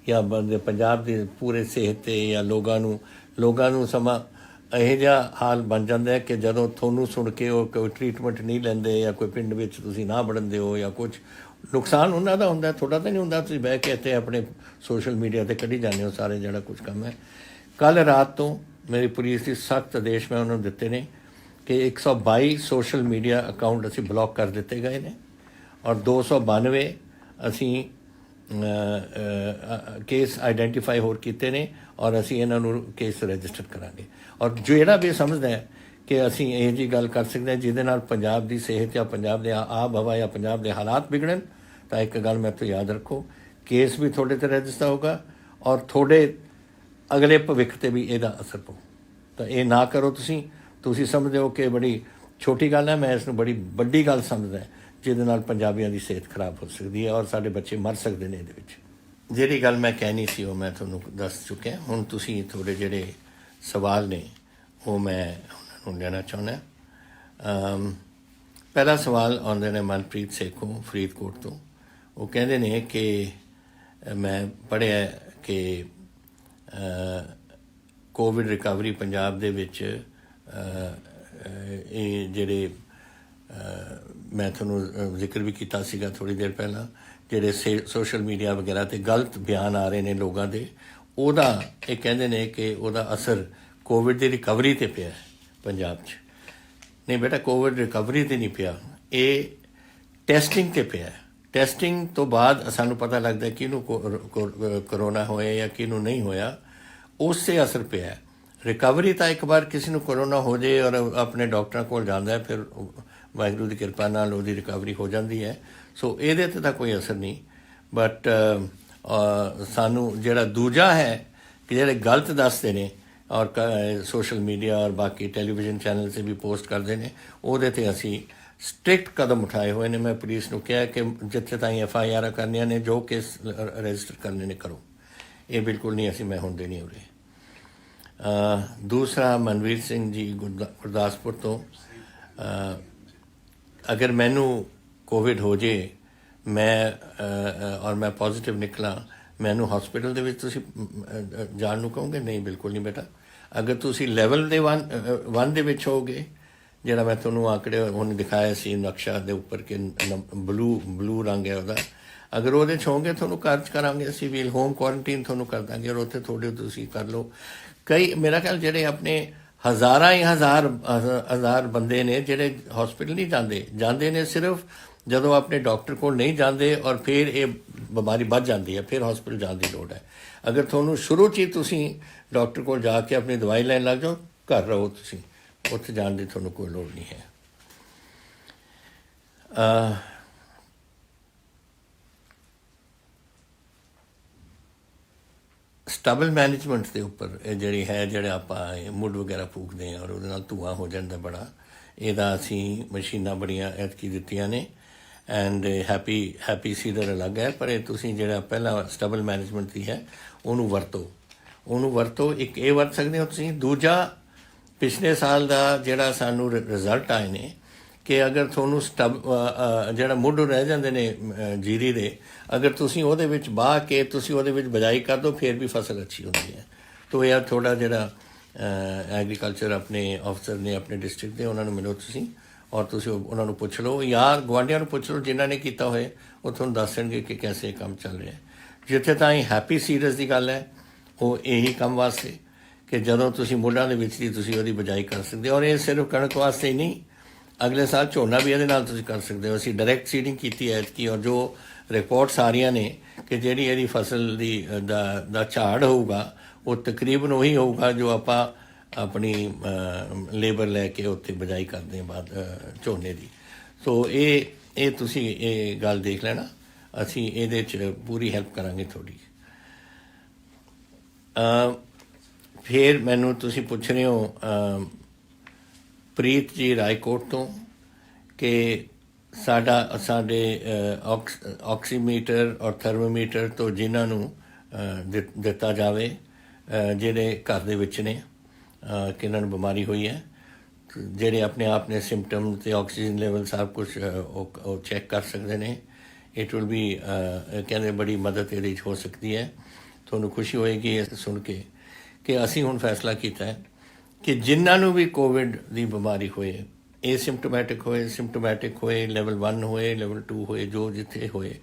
Speaker 1: ਜਾਂ ਪੰਜਾਬ ਦੇ ਪੂਰੇ ਸਿਹਤ 'ਤੇ ਜਾਂ ਲੋਕਾਂ ਨੂੰ ਸਮਾਂ ਇਹੋ ਜਿਹਾ ਹਾਲ ਬਣ ਜਾਂਦਾ ਹੈ ਕਿ ਜਦੋਂ ਤੁਹਾਨੂੰ ਸੁਣ ਕੇ ਉਹ ਕੋਈ ਟਰੀਟਮੈਂਟ ਨਹੀਂ ਲੈਂਦੇ ਜਾਂ ਕੋਈ ਪਿੰਡ ਵਿੱਚ ਤੁਸੀਂ ਨਾ ਵੜਨ ਦਿਓ ਜਾਂ ਕੁਝ ਨੁਕਸਾਨ ਉਹਨਾਂ ਦਾ ਹੁੰਦਾ, ਤੁਹਾਡਾ ਤਾਂ ਨਹੀਂ ਹੁੰਦਾ। ਤੁਸੀਂ ਬਹਿ ਕੇ ਇੱਥੇ ਆਪਣੇ ਸੋਸ਼ਲ ਮੀਡੀਆ 'ਤੇ ਕੱਢੀ ਜਾਂਦੇ ਹੋ ਸਾਰੇ ਜਿਹੜਾ ਕੁਝ ਕੰਮ ਹੈ। ਕੱਲ੍ਹ ਰਾਤ ਤੋਂ ਮੇਰੀ ਪੁਲਿਸ ਦੀ ਸਖਤ ਆਦੇਸ਼ ਮੈਂ ਉਹਨਾਂ ਨੂੰ ਦਿੱਤੇ ਨੇ ਕਿ 122 ਸੋਸ਼ਲ ਮੀਡੀਆ ਅਕਾਊਂਟ ਅਸੀਂ ਬਲੌਕ ਕਰ ਦਿੱਤੇ ਗਏ ਨੇ ਔਰ 292 ਅਸੀਂ ਕੇਸ ਆਈਡੈਂਟੀਫਾਈ ਹੋਰ ਕੀਤੇ ਨੇ ਔਰ ਅਸੀਂ ਇਹਨਾਂ ਨੂੰ ਕੇਸ ਰਜਿਸਟਰ ਕਰਾਂਗੇ। ਔਰ ਜਿਹੜਾ ਵੀ ਸਮਝਦਾ ਹੈ ਕਿ ਅਸੀਂ ਇਹ ਜਿਹੀ ਗੱਲ ਕਰ ਸਕਦੇ ਹਾਂ ਜਿਹਦੇ ਨਾਲ ਪੰਜਾਬ ਦੀ ਸਿਹਤ ਜਾਂ ਪੰਜਾਬ ਦੇ ਆਬ ਹਵਾ ਜਾਂ ਪੰਜਾਬ ਦੇ ਹਾਲਾਤ ਵਿਗੜਨ, ਤਾਂ ਇੱਕ ਗੱਲ ਮੈਂ ਤੋਂ ਯਾਦ ਰੱਖੋ, ਕੇਸ ਵੀ ਤੁਹਾਡੇ 'ਤੇ ਰਜਿਸਟਰ ਹੋਊਗਾ ਔਰ ਤੁਹਾਡੇ ਅਗਲੇ ਭਵਿੱਖ 'ਤੇ ਵੀ ਇਹਦਾ ਅਸਰ ਪਊ। ਤਾਂ ਇਹ ਨਾ ਕਰੋ। ਤੁਸੀਂ ਸਮਝਦੇ ਹੋ ਕਿ ਬੜੀ ਛੋਟੀ ਗੱਲ ਹੈ, ਮੈਂ ਇਸ ਨੂੰ ਬੜੀ ਵੱਡੀ ਗੱਲ ਸਮਝਦਾ ਜਿਹਦੇ ਨਾਲ ਪੰਜਾਬੀਆਂ ਦੀ ਸਿਹਤ ਖਰਾਬ ਹੋ ਸਕਦੀ ਹੈ ਔਰ ਸਾਡੇ ਬੱਚੇ ਮਰ ਸਕਦੇ ਨੇ ਇਹਦੇ ਵਿੱਚ। ਜਿਹੜੀ ਗੱਲ ਮੈਂ ਕਹਿਣੀ ਸੀ ਉਹ ਮੈਂ ਤੁਹਾਨੂੰ ਦੱਸ ਚੁੱਕਿਆ। ਹੁਣ ਤੁਸੀਂ ਤੁਹਾਡੇ ਜਿਹੜੇ ਸਵਾਲ ਨੇ ਉਹ ਮੈਂ ਉਹਨਾਂ ਨੂੰ ਲੈਣਾ ਚਾਹੁੰਦਾ। ਪਹਿਲਾ ਸਵਾਲ ਆਉਂਦੇ ਨੇ ਮਨਪ੍ਰੀਤ ਸੇਖੋਂ ਫਰੀਦਕੋਟ ਤੋਂ। ਉਹ ਕਹਿੰਦੇ ਨੇ ਕਿ ਮੈਂ ਪੜ੍ਹਿਆ ਕਿ ਕੋਵਿਡ ਰਿਕਵਰੀ ਪੰਜਾਬ ਦੇ ਵਿੱਚ ਇਹ ਜਿਹੜੇ ਮੈਂ ਤੁਹਾਨੂੰ ਜ਼ਿਕਰ ਵੀ ਕੀਤਾ ਸੀਗਾ ਥੋੜ੍ਹੀ ਦੇਰ ਪਹਿਲਾਂ, ਜਿਹੜੇ ਸੋਸ਼ਲ ਮੀਡੀਆ ਵਗੈਰਾ 'ਤੇ ਗਲਤ ਬਿਆਨ ਆ ਰਹੇ ਨੇ ਲੋਕਾਂ ਦੇ, ਉਹਦਾ ਇਹ ਕਹਿੰਦੇ ਨੇ ਕਿ ਉਹਦਾ ਅਸਰ ਕੋਵਿਡ ਦੀ ਰਿਕਵਰੀ 'ਤੇ ਪਿਆ ਪੰਜਾਬ 'ਚ। ਨਹੀਂ ਬੇਟਾ, ਕੋਵਿਡ ਰਿਕਵਰੀ 'ਤੇ ਨਹੀਂ ਪਿਆ, ਇਹ ਟੈਸਟਿੰਗ 'ਤੇ ਪਿਆ। ਟੈਸਟਿੰਗ ਤੋਂ ਬਾਅਦ ਸਾਨੂੰ ਪਤਾ ਲੱਗਦਾ ਕਿਹਨੂੰ ਕਰੋਨਾ ਹੋਇਆ ਜਾਂ ਕਿਹਨੂੰ ਨਹੀਂ ਹੋਇਆ, ਉਸ 'ਤੇ ਅਸਰ ਪਿਆ। ਰਿਕਵਰੀ ਤਾਂ ਇੱਕ ਵਾਰ ਕਿਸੇ ਨੂੰ ਕਰੋਨਾ ਹੋ ਜਾਏ ਔਰ ਆਪਣੇ ਡਾਕਟਰਾਂ ਕੋਲ ਜਾਂਦਾ ਹੈ, ਫਿਰ ਵਾਹਿਗੁਰੂ ਦੀ ਕਿਰਪਾ ਨਾਲ ਉਹਦੀ ਰਿਕਵਰੀ ਹੋ ਜਾਂਦੀ ਹੈ। ਸੋ ਇਹਦੇ 'ਤੇ ਤਾਂ ਕੋਈ ਅਸਰ ਨਹੀਂ। ਬਟ ਸਾਨੂੰ ਜਿਹੜਾ ਦੂਜਾ ਹੈ ਕਿ ਜਿਹੜੇ ਗਲਤ ਦੱਸਦੇ ਨੇ ਔਰ ਸੋਸ਼ਲ ਮੀਡੀਆ ਔਰ ਬਾਕੀ ਟੈਲੀਵਿਜ਼ਨ ਚੈਨਲ 'ਤੇ ਵੀ ਪੋਸਟ ਕਰਦੇ ਨੇ, ਉਹਦੇ 'ਤੇ ਅਸੀਂ ਸਟ੍ਰਿਕਟ ਕਦਮ ਉਠਾਏ ਹੋਏ ਨੇ। ਮੈਂ ਪੁਲਿਸ ਨੂੰ ਕਿਹਾ ਕਿ ਜਿੱਥੇ ਤਾਈਂ FIR ਕਰਨੀਆਂ ਨੇ, ਜੋ ਕੇਸ ਰਜਿਸਟਰ ਕਰਨੇ ਨੇ ਕਰੋ। ਇਹ ਬਿਲਕੁਲ ਨਹੀਂ ਅਸੀਂ ਮੈਂ ਹੁੰਦੇ ਨਹੀਂ ਉਰੇ। ਦੂਸਰਾ ਮਨਵੀਰ ਸਿੰਘ ਜੀ ਗੁਰਦਾਸਪੁਰ ਤੋਂ, ਅਗਰ ਮੈਨੂੰ ਕੋਵਿਡ ਹੋ ਜੇ ਮੈਂ ਔਰ ਮੈਂ ਪੋਜ਼ੀਟਿਵ ਨਿਕਲਾਂ, ਮੈਨੂੰ ਹਸਪੀਟਲ ਦੇ ਵਿੱਚ ਤੁਸੀਂ ਜਾਣ ਨੂੰ ਕਹੋਗੇ? ਨਹੀਂ, ਬਿਲਕੁਲ ਨਹੀਂ ਬੇਟਾ। ਅਗਰ ਤੁਸੀਂ ਲੈਵਲ ਦੇ 1 ਦੇ ਵਿੱਚ ਹੋਗੇ, ਜਿਹੜਾ ਮੈਂ ਤੁਹਾਨੂੰ ਆંકੜੇ ਹੁਣ ਦਿਖਾਇਆ ਸੀ ਨਕਸ਼ਾ ਦੇ ਉੱਪਰ ਕਿ ਬਲੂ ਰੰਗ ਹੈ ਉਹਦਾ, ਅਗਰ ਉਹਦੇ 'ਚ ਹੋਗੇ ਤੁਹਾਨੂੰ ਘਰ 'ਚ ਕਰਾਂਗੇ ਅਸੀਂ, ਵੀ ਹੋਮ ਕੁਆਰੰਟੀਨ ਤੁਹਾਨੂੰ ਕਰ ਦਾਂਗੇ ਔਰ ਉੱਥੇ ਤੁਹਾਡੇ ਤੁਸੀਂ ਕਰ ਲਓ। ਕਈ ਮੇਰਾ ਖਿਆਲ ਜਿਹੜੇ ਆਪਣੇ ਹਜ਼ਾਰ ਬੰਦੇ ਨੇ ਜਿਹੜੇ ਹਸਪੀਟਲ ਨਹੀਂ ਜਾਂਦੇ ਨੇ ਸਿਰਫ ਜਦੋਂ ਆਪਣੇ ਡਾਕਟਰ ਕੋਲ ਨਹੀਂ ਜਾਂਦੇ ਔਰ ਫਿਰ ਇਹ ਬਿਮਾਰੀ ਵੱਧ ਜਾਂਦੀ ਹੈ, ਫਿਰ ਹਸਪੀਟਲ ਜਾਣ ਦੀ ਲੋੜ ਹੈ। ਅਗਰ ਤੁਹਾਨੂੰ ਸ਼ੁਰੂ 'ਚ ਹੀ ਤੁਸੀਂ ਡਾਕਟਰ ਕੋਲ ਜਾ ਕੇ ਆਪਣੀ ਦਵਾਈ ਲੈਣ ਲੱਗ ਜਾਓ, ਘਰ ਰਹੋ, ਤੁਸੀਂ ਉੱਥੇ ਜਾਣ ਦੀ ਤੁਹਾਨੂੰ ਕੋਈ ਲੋੜ ਨਹੀਂ ਹੈ। ਸਟਬਲ ਮੈਨੇਜਮੈਂਟ ਦੇ ਉੱਪਰ ਇਹ ਜਿਹੜੀ ਹੈ, ਜਿਹੜੇ ਆਪਾਂ ਮੁੱਢ ਵਗੈਰਾ ਫੂਕਦੇ ਹਾਂ ਔਰ ਉਹਦੇ ਨਾਲ ਧੂੰਆਂ ਹੋ ਜਾਂਦਾ ਬੜਾ, ਇਹਦਾ ਅਸੀਂ ਮਸ਼ੀਨਾਂ ਬੜੀਆਂ ਐਤਕੀ ਦਿੱਤੀਆਂ ਨੇ। ਐਂਡ ਹੈਪੀ ਸੀਡਰ ਅਲੱਗ ਹੈ, ਪਰ ਇਹ ਤੁਸੀਂ ਜਿਹੜਾ ਪਹਿਲਾਂ ਸਟਬਲ ਮੈਨੇਜਮੈਂਟ ਦੀ ਹੈ ਉਹਨੂੰ ਵਰਤੋ। ਇੱਕ ਇਹ ਵਰਤ ਸਕਦੇ ਹੋ ਤੁਸੀਂ। ਦੂਜਾ, ਪਿਛਲੇ ਸਾਲ ਦਾ ਜਿਹੜਾ ਸਾਨੂੰ ਰਿਜ਼ਲਟ ਆਏ ਨੇ ਕਿ ਅਗਰ ਤੁਹਾਨੂੰ ਜਿਹੜਾ ਮੁੱਢ ਰਹਿ ਜਾਂਦੇ ਨੇ ਜੀਰੀ ਦੇ, ਅਗਰ ਤੁਸੀਂ ਉਹਦੇ ਵਿੱਚ ਵਾਹ ਕੇ ਤੁਸੀਂ ਉਹਦੇ ਵਿੱਚ ਬਿਜਾਈ ਕਰ ਦਿਓ, ਫਿਰ ਵੀ ਫਸਲ ਅੱਛੀ ਹੁੰਦੀ ਹੈ। ਤੋ ਇਹ ਥੋੜ੍ਹਾ ਜਿਹੜਾ ਐਗਰੀਕਲਚਰ ਆਪਣੇ ਅਫਸਰ ਨੇ ਆਪਣੇ ਡਿਸਟ੍ਰਿਕਟ ਦੇ, ਉਹਨਾਂ ਨੂੰ ਮਿਲੋ ਤੁਸੀਂ ਔਰ ਤੁਸੀਂ ਉਹਨਾਂ ਨੂੰ ਪੁੱਛ ਲਓ ਜਾਂ ਗੁਆਂਢੀਆਂ ਨੂੰ ਪੁੱਛ ਲਓ ਜਿਨ੍ਹਾਂ ਨੇ ਕੀਤਾ ਹੋਏ, ਉਹ ਤੁਹਾਨੂੰ ਦੱਸ ਦੇਣਗੇ ਕਿ ਕੈਸੇ ਕੰਮ ਚੱਲ ਰਿਹਾ। ਜਿੱਥੇ ਤਾਈਂ ਹੈਪੀ ਸੀਡਰਸ ਦੀ ਗੱਲ ਹੈ, ਉਹ ਇਹੀ ਕੰਮ ਵਾਸਤੇ ਕਿ ਜਦੋਂ ਤੁਸੀਂ ਮੁੱਢਾਂ ਦੇ ਵਿੱਚ ਹੀ ਤੁਸੀਂ ਉਹਦੀ ਬਿਜਾਈ ਕਰ ਸਕਦੇ ਹੋ। ਔਰ ਇਹ ਸਿਰਫ ਕਣਕ ਵਾਸਤੇ ਹੀ ਨਹੀਂ, ਅਗਲੇ ਸਾਲ ਝੋਨਾ ਵੀ ਇਹਦੇ ਨਾਲ ਤੁਸੀਂ ਕਰ ਸਕਦੇ ਹੋ। ਅਸੀਂ ਡਾਇਰੈਕਟ ਸੀਡਿੰਗ ਕੀਤੀ ਹੈ ਐਤਕੀ ਔਰ ਜੋ ਰਿਪੋਰਟਸ ਆ ਰਹੀਆਂ ਨੇ ਕਿ ਜਿਹੜੀ ਇਹਦੀ ਫਸਲ ਦਾ ਝਾੜ ਹੋਊਗਾ ਉਹ ਤਕਰੀਬਨ ਉਹੀ ਹੋਊਗਾ ਜੋ ਆਪਾਂ ਆਪਣੀ ਲੇਬਰ ਲੈ ਕੇ ਉੱਥੇ ਬਿਜਾਈ ਕਰਦੇ ਹਾਂ ਬਾਅਦ ਝੋਨੇ ਦੀ। ਸੋ ਇਹ ਤੁਸੀਂ ਇਹ ਗੱਲ ਦੇਖ ਲੈਣਾ, ਅਸੀਂ ਇਹਦੇ 'ਚ ਪੂਰੀ ਹੈਲਪ ਕਰਾਂਗੇ ਤੁਹਾਡੀ। ਫਿਰ ਮੈਨੂੰ ਤੁਸੀਂ ਪੁੱਛ ਰਹੇ ਹੋ ਪ੍ਰੀਤ ਜੀ ਰਾਏਕੋਟ ਤੋਂ ਕਿ ਸਾਡੇ ਆਕਸੀਮੀਟਰ ਔਰ ਥਰਮੋਮੀਟਰ ਤੋਂ ਜਿਨ੍ਹਾਂ ਨੂੰ ਦਿੱਤਾ ਜਾਵੇ, ਜਿਹੜੇ ਘਰ ਦੇ ਵਿੱਚ ਨੇ, ਕਿਹਨਾਂ ਨੂੰ ਬਿਮਾਰੀ ਹੋਈ ਹੈ, ਜਿਹੜੇ ਆਪਣੇ ਆਪ ਨੇ ਸਿੰਪਟਮ ਅਤੇ ਆਕਸੀਜਨ ਲੈਵਲ ਸਭ ਕੁਛ ਉਹ ਚੈੱਕ ਕਰ ਸਕਦੇ ਨੇ। ਇਟ ਵਿਲ ਬੀ ਕਹਿੰਦੇ ਬੜੀ ਮਦਦ ਇਹਦੇ 'ਚ ਹੋ ਸਕਦੀ ਹੈ। ਤੁਹਾਨੂੰ ਖੁਸ਼ੀ ਹੋਏਗੀ ਇਹ ਸੁਣ ਕੇ ਕਿ ਅਸੀਂ ਹੁਣ ਫੈਸਲਾ ਕੀਤਾ ਹੈ कि जिन्हों भी कोविड की बीमारी होए, एसिम्पटोमैटिक होए, सिम्पटोमैटिक होए, लेवल 1 होए, लेवल 2 होए, जो जिथे होए,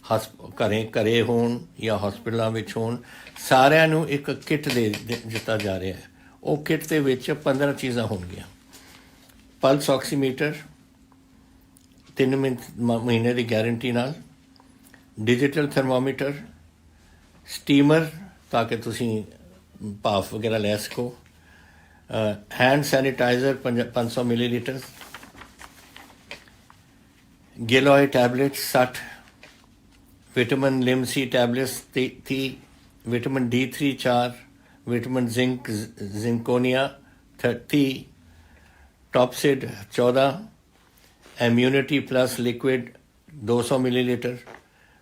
Speaker 1: घरे होण या हॉस्पिटलों में होण, सारिਆਂ एक किट दे दिता जा रहा है। वो किट के विच 15 चीज़ां होणगियां। पल्स ऑक्सीमीटर 3 महीने की गारंटी नाल, डिजिटल थर्मोमीटर, स्टीमर ताकि तुसी भाफ वगैरह लै सको, hand sanitiser 500 millilitre, giloy tablet 60, vitamin Limcee tablets 30, vitamin D3 4, vitamin Zinconia 30, Topcid 14, immunity plus liquid 200 millilitre,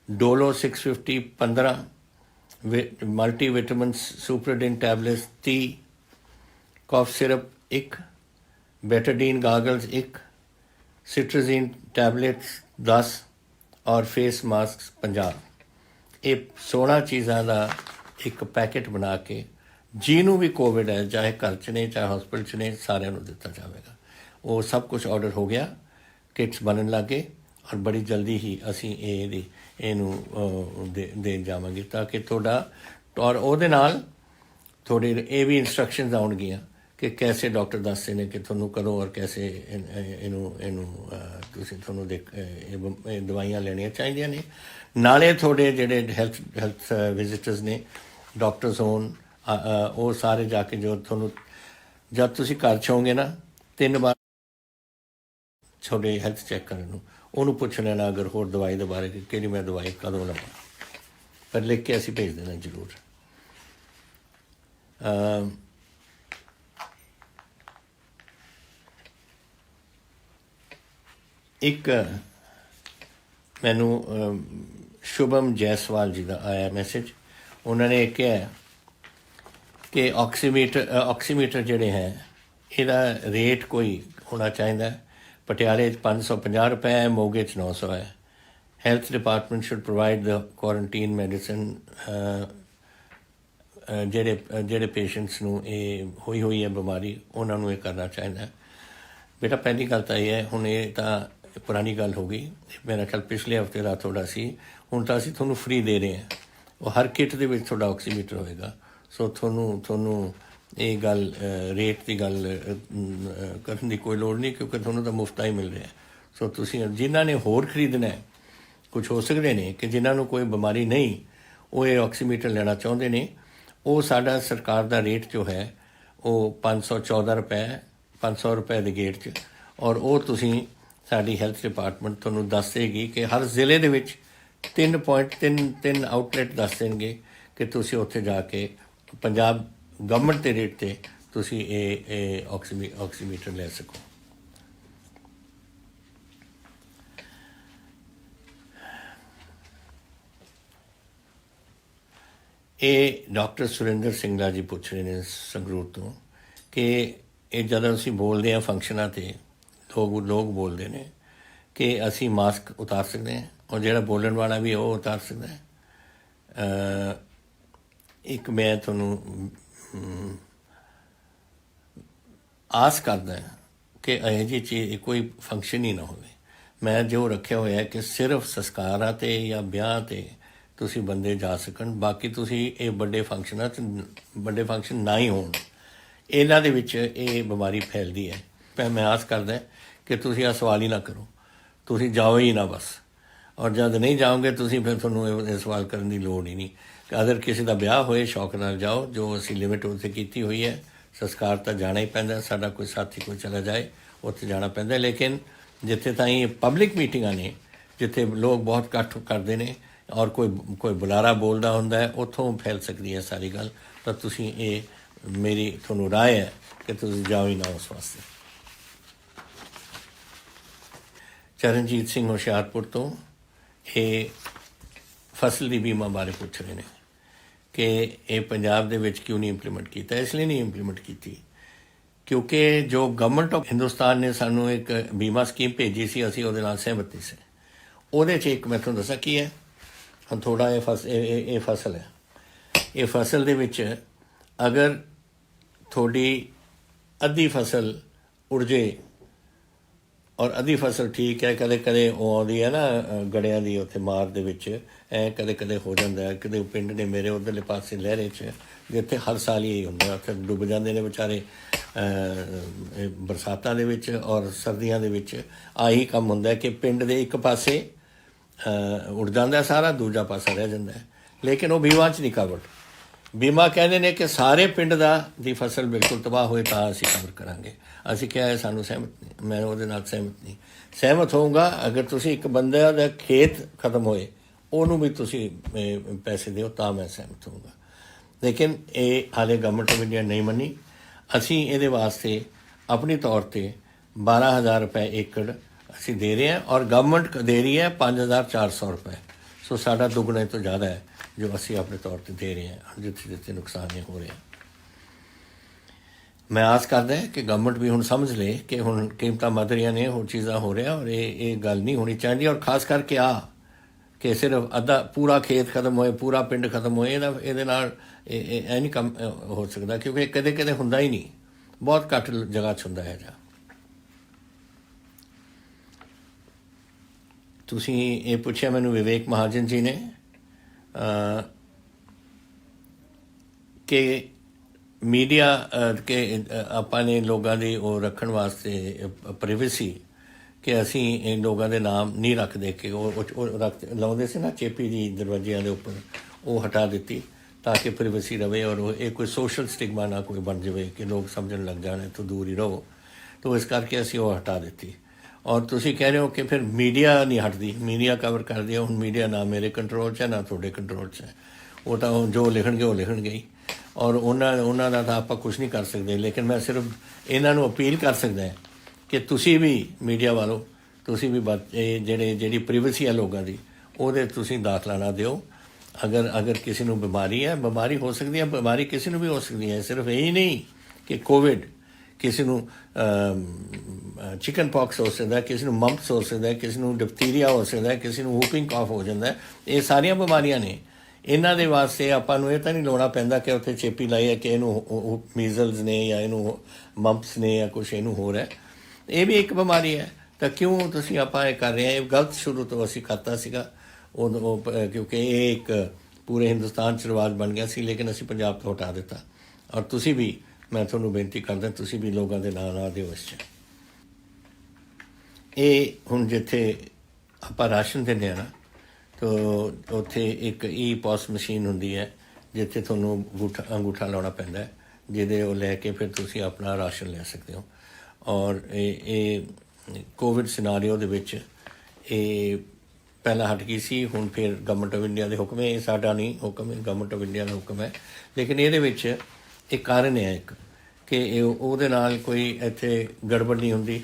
Speaker 1: Dolo 650 15, multi vitamin Supradyn tablets 30, cough syrup 1, Betadine gargles 1, cetirizine tablets 10 और face mask 50। ये 16 चीज़ों का एक पैकेट बना के जिन्हों भी Covid है, चाहे घर च ने चाहे हॉस्पिटल च ने, सारिਆਂ ਨੂੰ ਦਿੱਤਾ ਜਾਵੇਗਾ। वो सब कुछ ऑर्डर हो गया, किट्स बनन लग गए और बड़ी जल्दी ही असी ਇਹਨੂੰ ਦੇਣ ਜਾਵਾਂਗੇ ताकि थोड़ा और ਉਹਦੇ ਨਾਲ थोड़ी ये भी इंस्ट्रक्शनस ਆਉਣਗੀਆਂ कि कैसे डॉक्टर दसते हैं कि थोनों करो और कैसे थोनों दवाइयां लेनिया चाहिए ने। नाले थोड़े जेडे हैल्थ विजिटर्स ने, डॉक्टर्स होन, वो सारे जाके जो थोनों जब तुसी घर छोगे ना 3 बार छोटे हैल्थ चैक करने उन्होंने पुछ लेना अगर होर दवाई के बारे कि केड़ी मैं दवाई कदों लवां, पर लिख के असी भेज देना जरूर। एक मैनू शुभम जायसवाल जी का आया मैसेज, उन्होंने कहा कि ऑक्सीमीटर जोड़े हैं ਇਹਦਾ रेट कोई होना चाहिए। पटियाले 550 रुपए है, मोगे 900 है। Health department should provide the quarantine medicine ਜਿਹੜੇ पेशेंट्स ਨੂੰ ਇਹ ਹੋਈ ਹੋਈ ਹੈ ਬਿਮਾਰੀ ਉਹਨਾਂ ਨੂੰ ਇਹ ਕਰਨਾ ਚਾਹੀਦਾ ਹੈ। बेटा पहली गल तो यह है, हुण ये तो पुरानी गल हो गई, मेरा ख्याल पिछले हफ्ते का थोड़ा सी, हुण तो असीं तुहानूं फ्री दे रहे हैं। वो हर किट दे विच थोड़ा ऑक्सीमीटर होएगा। सो थोनों ये गल रेट की गल करने की कोई लोड़ नहीं, क्योंकि थोनों तो मुफ्त ही मिल रहा है। सो तुसीं जिन्हां ने होर खरीदना है, कुछ हो सकते हैं कि जिन्होंने कोई बीमारी नहीं वो ये ऑक्सीमीटर लेना चाहते हैं, वो साडा सरकार का रेट जो है वो 514 रुपए 500 रुपए के गेट च, और वो तुसी साडी हैल्थ डिपार्टमेंट तुहानूं दस देगी कि हर जिले दे विच 3.3 आउटलैट दस देंगे कि तुसी उत्थे जाके पंजाब गवर्नमेंट के रेट ते तुसी ये ऑक्सीमीटर ले सको। ये डॉक्टर सुरेंद्र सिंगला जी पूछ रहे हैं संगरूर तो कि ये जब असी बोलते हैं फंक्शनों से लोग बोलते हैं कि असी मास्क उतार सकते हैं, और जो बोलन वाला भी वो उतार सकता है। एक मैं थोनों आस करदा कि यह जी चीज़ कोई फंक्शन ही ना हो। मैं जो रखे हुए है कि सिर्फ संस्कारां ते या ब्याह ते तुसी बंदे जा सकन, बाकी तुसी ये बड़े फंक्शनां बड़े फंक्शन ना ही होण, इन्हां दे विच ये बीमारी फैलदी है। मैं आस करदा कि तुसी आ सवाल ही ना करो, तुसी जाओ ही ना बस, और जब नहीं जाओगे तुसी फिर तुहानूं ये सवाल करने की लोड़ ही नहीं। अगर किसी का ब्याह होए शौक नाल जाओ, जो असी लिमिट उत्थे कीती हुई है। संस्कार तो जाना ही पैंदा, साडा कोई साथी कोई चला जाए उत्थे जाना पैंदा, लेकिन जिथे ताईं पब्लिक मीटिंगां ने जिथे लोग बहुत इकट्ठ करते हैं और कोई बुलारा बोलता होंदा है, उत्थों फैल सकती है सारी गल। तो तुसी ये मेरी तुहानूं राय है कि तुसी जाओ ही ना उस वास्ते। चरणजीत सिंह हुशियारपुर तो ये फसल की बीमा बारे पूछ रहे हैं कि ये पंजाब दे विच क्यों नहीं इंप्लीमेंट किया। इसलिए नहीं इंप्लीमेंट की क्योंकि जो गवर्नमेंट ऑफ हिंदुस्तान ने सानू एक बीमा स्कीम भेजी सी, असी उहदे नाल सहमति से। उहदे च एक मैं तुहानूं दसां की है, हम थोड़ा ये फसल है, ये फसल दे विच अगर थोड़ी अद्धी फसल उड़ जाए और अद्धी फसल ठीक है, कदे कदे वो आउंदी है ना गड़ियां दी उत्थे मार दे विच ऐ कदे कदे हो जाता है। कदे पिंड ने मेरे उधरले पासे लहरे च जिथे हर साल ही होंदा, उत्थे डुब जाते हैं बेचारे बरसातां दे विच और सर्दियां दे विच। आही कम हुंदा है कि पिंड दे एक पासे उड़ जाता सारा, दूजा पासा रह जाता है। लेकिन वो बीमा च नहीं कवर। बीमा कहते हैं कि सारे पिंड दी फसल बिल्कुल तबाह होए तां असीं कवर करांगे। असीं क्या है, सानू सहमत नहीं, मैं उहदे नाल सहमत नहीं। सहमत होऊंगा अगर तुसीं एक बंदे दा खेत खत्म होए ਉਹਨੂੰ भी तुसीं पैसे दिओ तां मैं सहमत होऊंगा। लेकिन ये हाले गवर्नमेंट ऑफ इंडिया नहीं मनी। असीं ਇਹਦੇ वास्ते अपनी तौर पर 12,000 रुपए एकड़ असीं दे रहे हैं और गवर्नमेंट दे रही है 5,400 रुपए। सो साडा दुगने तो ज़्यादा है जो असीं अपने तौर पर दे रहे हैं जिथे जिथे नुकसान नहीं हो रहे हैं। मैं आस करदा कि गवर्नमेंट भी हुण समझ ले कि हुण कीमतां वध रहियां ने, होर चीज़ां हो रहा और ये गल नहीं होनी चाहिए। और खास करके कि सिर्फ अद्धा पूरा खेत खत्म होए, पूरा पिंड खत्म होए, ये नहीं कम हो सकता, क्योंकि कदे कदे हुंदा ही नहीं, बहुत घੱਟ जगह च हुंदा है जा। तुसीं ये पुछया मैनूं विवेक महाजन जी ने कि मीडिया के आपां ने लोगों की वो रखण वास्ते प्राइवेसी कि असीं लोगों के नाम नहीं रखते कि रख लाउंदे सी ना चेपी जी दरवाजियां दे उपर, वो हटा दी ताकि प्राइवेसी रहे और ये कोई सोशल स्टिग्मा ना कोई बन जाए कि लोग समझण लग जाने तो दूर ही रहो। तो इस करके असीं वो हटा दी। और तुसीं कह रहे हो कि फिर मीडिया नहीं हटती, मीडिया कवर कर दिया। हुण मीडिया ना मेरे कंट्रोल च है ना तुहाडे कंट्रोल च है। वो तो जो लिखणगे वो लिखणगे ही और उन्हां दा तां आपां कुछ नहीं कर सकते। लेकिन मैं सिर्फ इन्हां नूं अपील कर सकदा है कि तुसीं भी मीडिया वालों तुसीं भी जिहड़ी प्राइवेसी है लोगों की ਉਹਦੇ तुसीं दाखला ना दिओ। अगर किसी ਨੂੰ बीमारी है, बीमारी हो सकती है, बीमारी किसी ਨੂੰ भी हो सकती है। सिर्फ यही नहीं कि कोविड किसी ਨੂੰ चिकन पॉक्स हो सकता है, किसी ਨੂੰ मम्प्स हो सकता है, किसी ਨੂੰ डिप्थीरिया हो सकता है, किसी ਨੂੰ वूपिंग कॉफ हो जाता है। ये सारिया बीमारियां ने। इन्हां दे वास्ते आपां नूं ये तां नहीं लाउणा पैंदा कि उत्थे चेपी लाई है कि इहनूं मीजल्स ने या इहनूं मम्प्स ने या कुछ इहनूं हो रहा है। ये भी एक बीमारी है। तो क्यों तुसीं आपां ये कर रहे हैं? ये गलत शुरू तो असीं करता सीगा क्योंकि ये एक पूरे हिंदुस्तान च रिवाज बन गया सी, लेकिन असीं पंजाब तो हटा दिता। और तुसीं भी, मैं तुहानूं बेनती करदा, तुसीं भी लोगों के नाम ना दिओ इस च। ये हुण जिथे आपां राशन दिंदे ना तो उत्थे एक ई-पॉस मशीन हुंदी है जिथे तुहानूं अंगूठा लाउणा पैंदा है, जिहदे वो लैके फिर तुसीं अपना राशन ले सकते हो। और ये कोविड सिनारियो दे विच ये पहला हट गई सी, हुण फिर गवर्नमेंट ऑफ इंडिया के हुक्म है। ये साडा नहीं हुक्म है, गवर्नमेंट ऑफ इंडिया का हुक्म है। लेकिन ये एक कारण है एक कि उहदे नाल कोई इत्थे गड़बड़ नहीं हुंदी,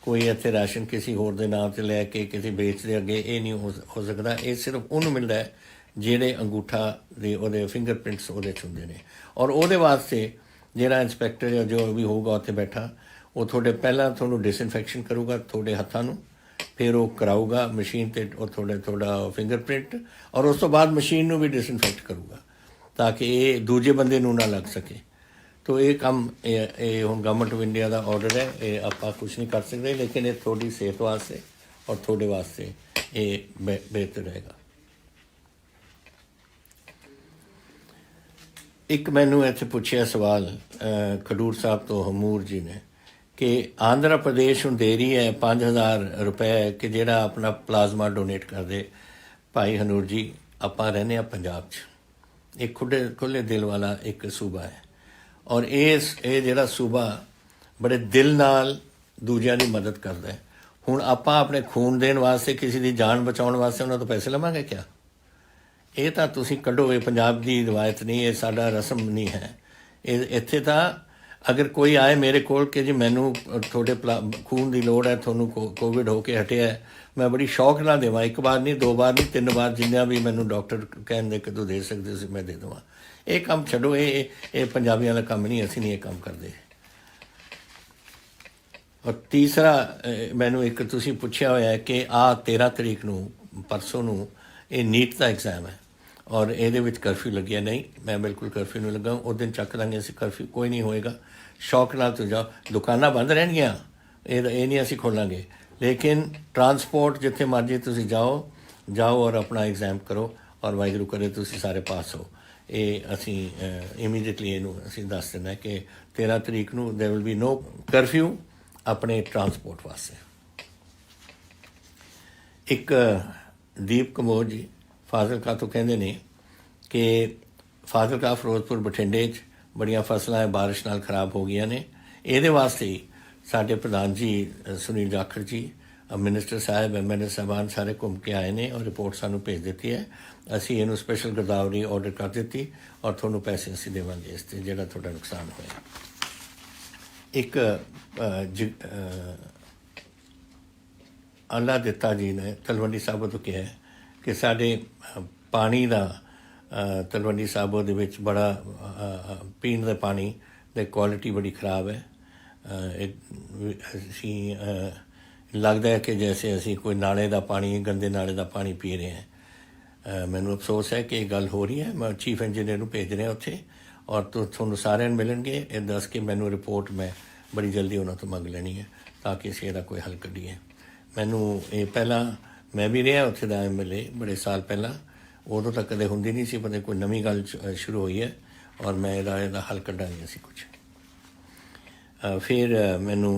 Speaker 1: कोई इत्थे राशन किसी होर दे नाम ते लैके किसी बेचदे अगे ये नहीं हो सकता। ये सिर्फ उन्होंने मिलता है जिहड़े अंगूठा दे उहदे फिंगरप्रिंट्स उहदे च हुंदे ने। और उहदे वास्ते जिहड़ा इंस्पैक्टर या जो भी होगा उत्थे बैठा, वो थोड़े पहला थोड़ा डिसइनफैक्शन करूगा थोड़े हत्थों नूं, फिर वो कराऊगा मशीन ते थोड़ा फिंगरप्रिंट, और उस तो बाद मशीन नूं भी डिसइनफैक्ट करूगा ताकि ये दूजे बंदे नूं ना लग सके। तो ये काम ये हुण गवर्नमेंट ऑफ इंडिया का ऑर्डर है, ये आपां कुछ नहीं कर सकते। लेकिन ये थोड़ी सेहत वास्ते और थोड़े वास्ते ये बेहतर रहेगा। एक मैनू इत्थे पुछया सवाल खडूर साहब तो हमूर जी ने कि आंध्र प्रदेश हुण दे रही है 5,000 रुपए कि जिहड़ा अपना प्लाज्मा डोनेट कर दे। भाई हनूर जी, आपां रहने आ पंजाब च, एक खुले दिल वाला एक सूबा है और ये जिहड़ा सूबा बड़े दिल नाल दूजिਆਂ ਦੀ मदद करता है। हुण आपां अपने खून देण वास्ते किसी की जान बचाउण वास्ते उन्हां तो पैसे लवांगे क्या? ये तां तुसीं कढो, ये पंजाब की रिवायत नहीं, ये साडा रस्म नहीं है। इत्थे तां अगर कोई आए मेरे कोल कि जी मैनू थोड़े खून की लोड़ है, थोनू कोविड होके हटिया है, मैं बड़ी शौक ना देवां, एक बार नहीं, 2 बार नहीं, 3 बार, जिन्ना भी मैनू डॉक्टर कहते कि तू दे सकते हो मैं दे देवां। ये काम छड्डो, ये पंजाबियों का काम नहीं, असीं नहीं ये काम करते। और तीसरा मैनू एक तुसीं पुछया होया है कि 13 तरीक नूं परसों नूं ये नीट का एग्जाम है और ये कर्फ्यू लग्या। नहीं, मैं बिल्कुल कर्फ्यू नहीं लगा, उस दिन चक देंगे असीं कर्फ्यू, कोई नहीं होएगा। शौक नाल तुसीं जाओ। दुकानां बंद रहणगियां, ਇਹ नहीं ਅਸੀਂ खोलांगे, लेकिन ट्रांसपोर्ट जिथे मर्जी तुसीं जाओ और अपना एग्जाम करो और वाहिगुरू करे तुसीं सारे पास हो। ये असी इमीडिएटली ਇਹਨੂੰ ਅਸੀਂ ਦੱਸ ਦਿੰਦਾ कि 13 तरीक ਨੂੰ there will be no curfew अपने ट्रांसपोर्ट वास्ते। एक दीप कमोर जी फाजिलका तो कहते ने कि फाजिलका फिरोजपुर बठिंडे 'ਚ बड़ियां फसलां बारिश नाल खराब हो गई ने। ਇਹਦੇ ਵਾਸਤੇ ਹੀ ਸਾਡੇ प्रधान जी सुनील जाखड़ जी, मिनिस्टर साहब, MLA साहबान सारे घूम के आए ने और रिपोर्ट सानू भेज दी है। असी इनू स्पैशल गिरदावरी ऑर्डर कर दी और थोनू पैसे असी देवांगे इस ते जिहड़ा तुहाडा नुकसान होया। एक अल्लाह दिता जी ने तलवंडी साबो तो कहा कि साडे पानी का तलवंडी साबो दे विच बड़ा पीण दा पानी दी क्वालिटी बड़ी खराब है। असी लगता है कि जैसे असी कोई नाले का पानी, गंदे नाले का पानी पी रहे हैं। मैनू अफसोस है कि ये गल हो रही है। मैं चीफ इंजीनियर को भेज रहा उत्थे और थोनू सारे मिलणगे। ये दस के मैनू रिपोर्ट मैं बड़ी जल्दी उन्होंने तो मंग लैनी है ताकि असीं इहदा कोई हल कढीए। मैनू ये पहला मैं भी रहा उत्थे दा MLA बड़े साल पहला, उदों तक कदे हुंदी नहीं सी, पता कोई नवी गल शुरू हुई है और मैं इहदा हल कढांगे असीं कुछ। फिर मैनू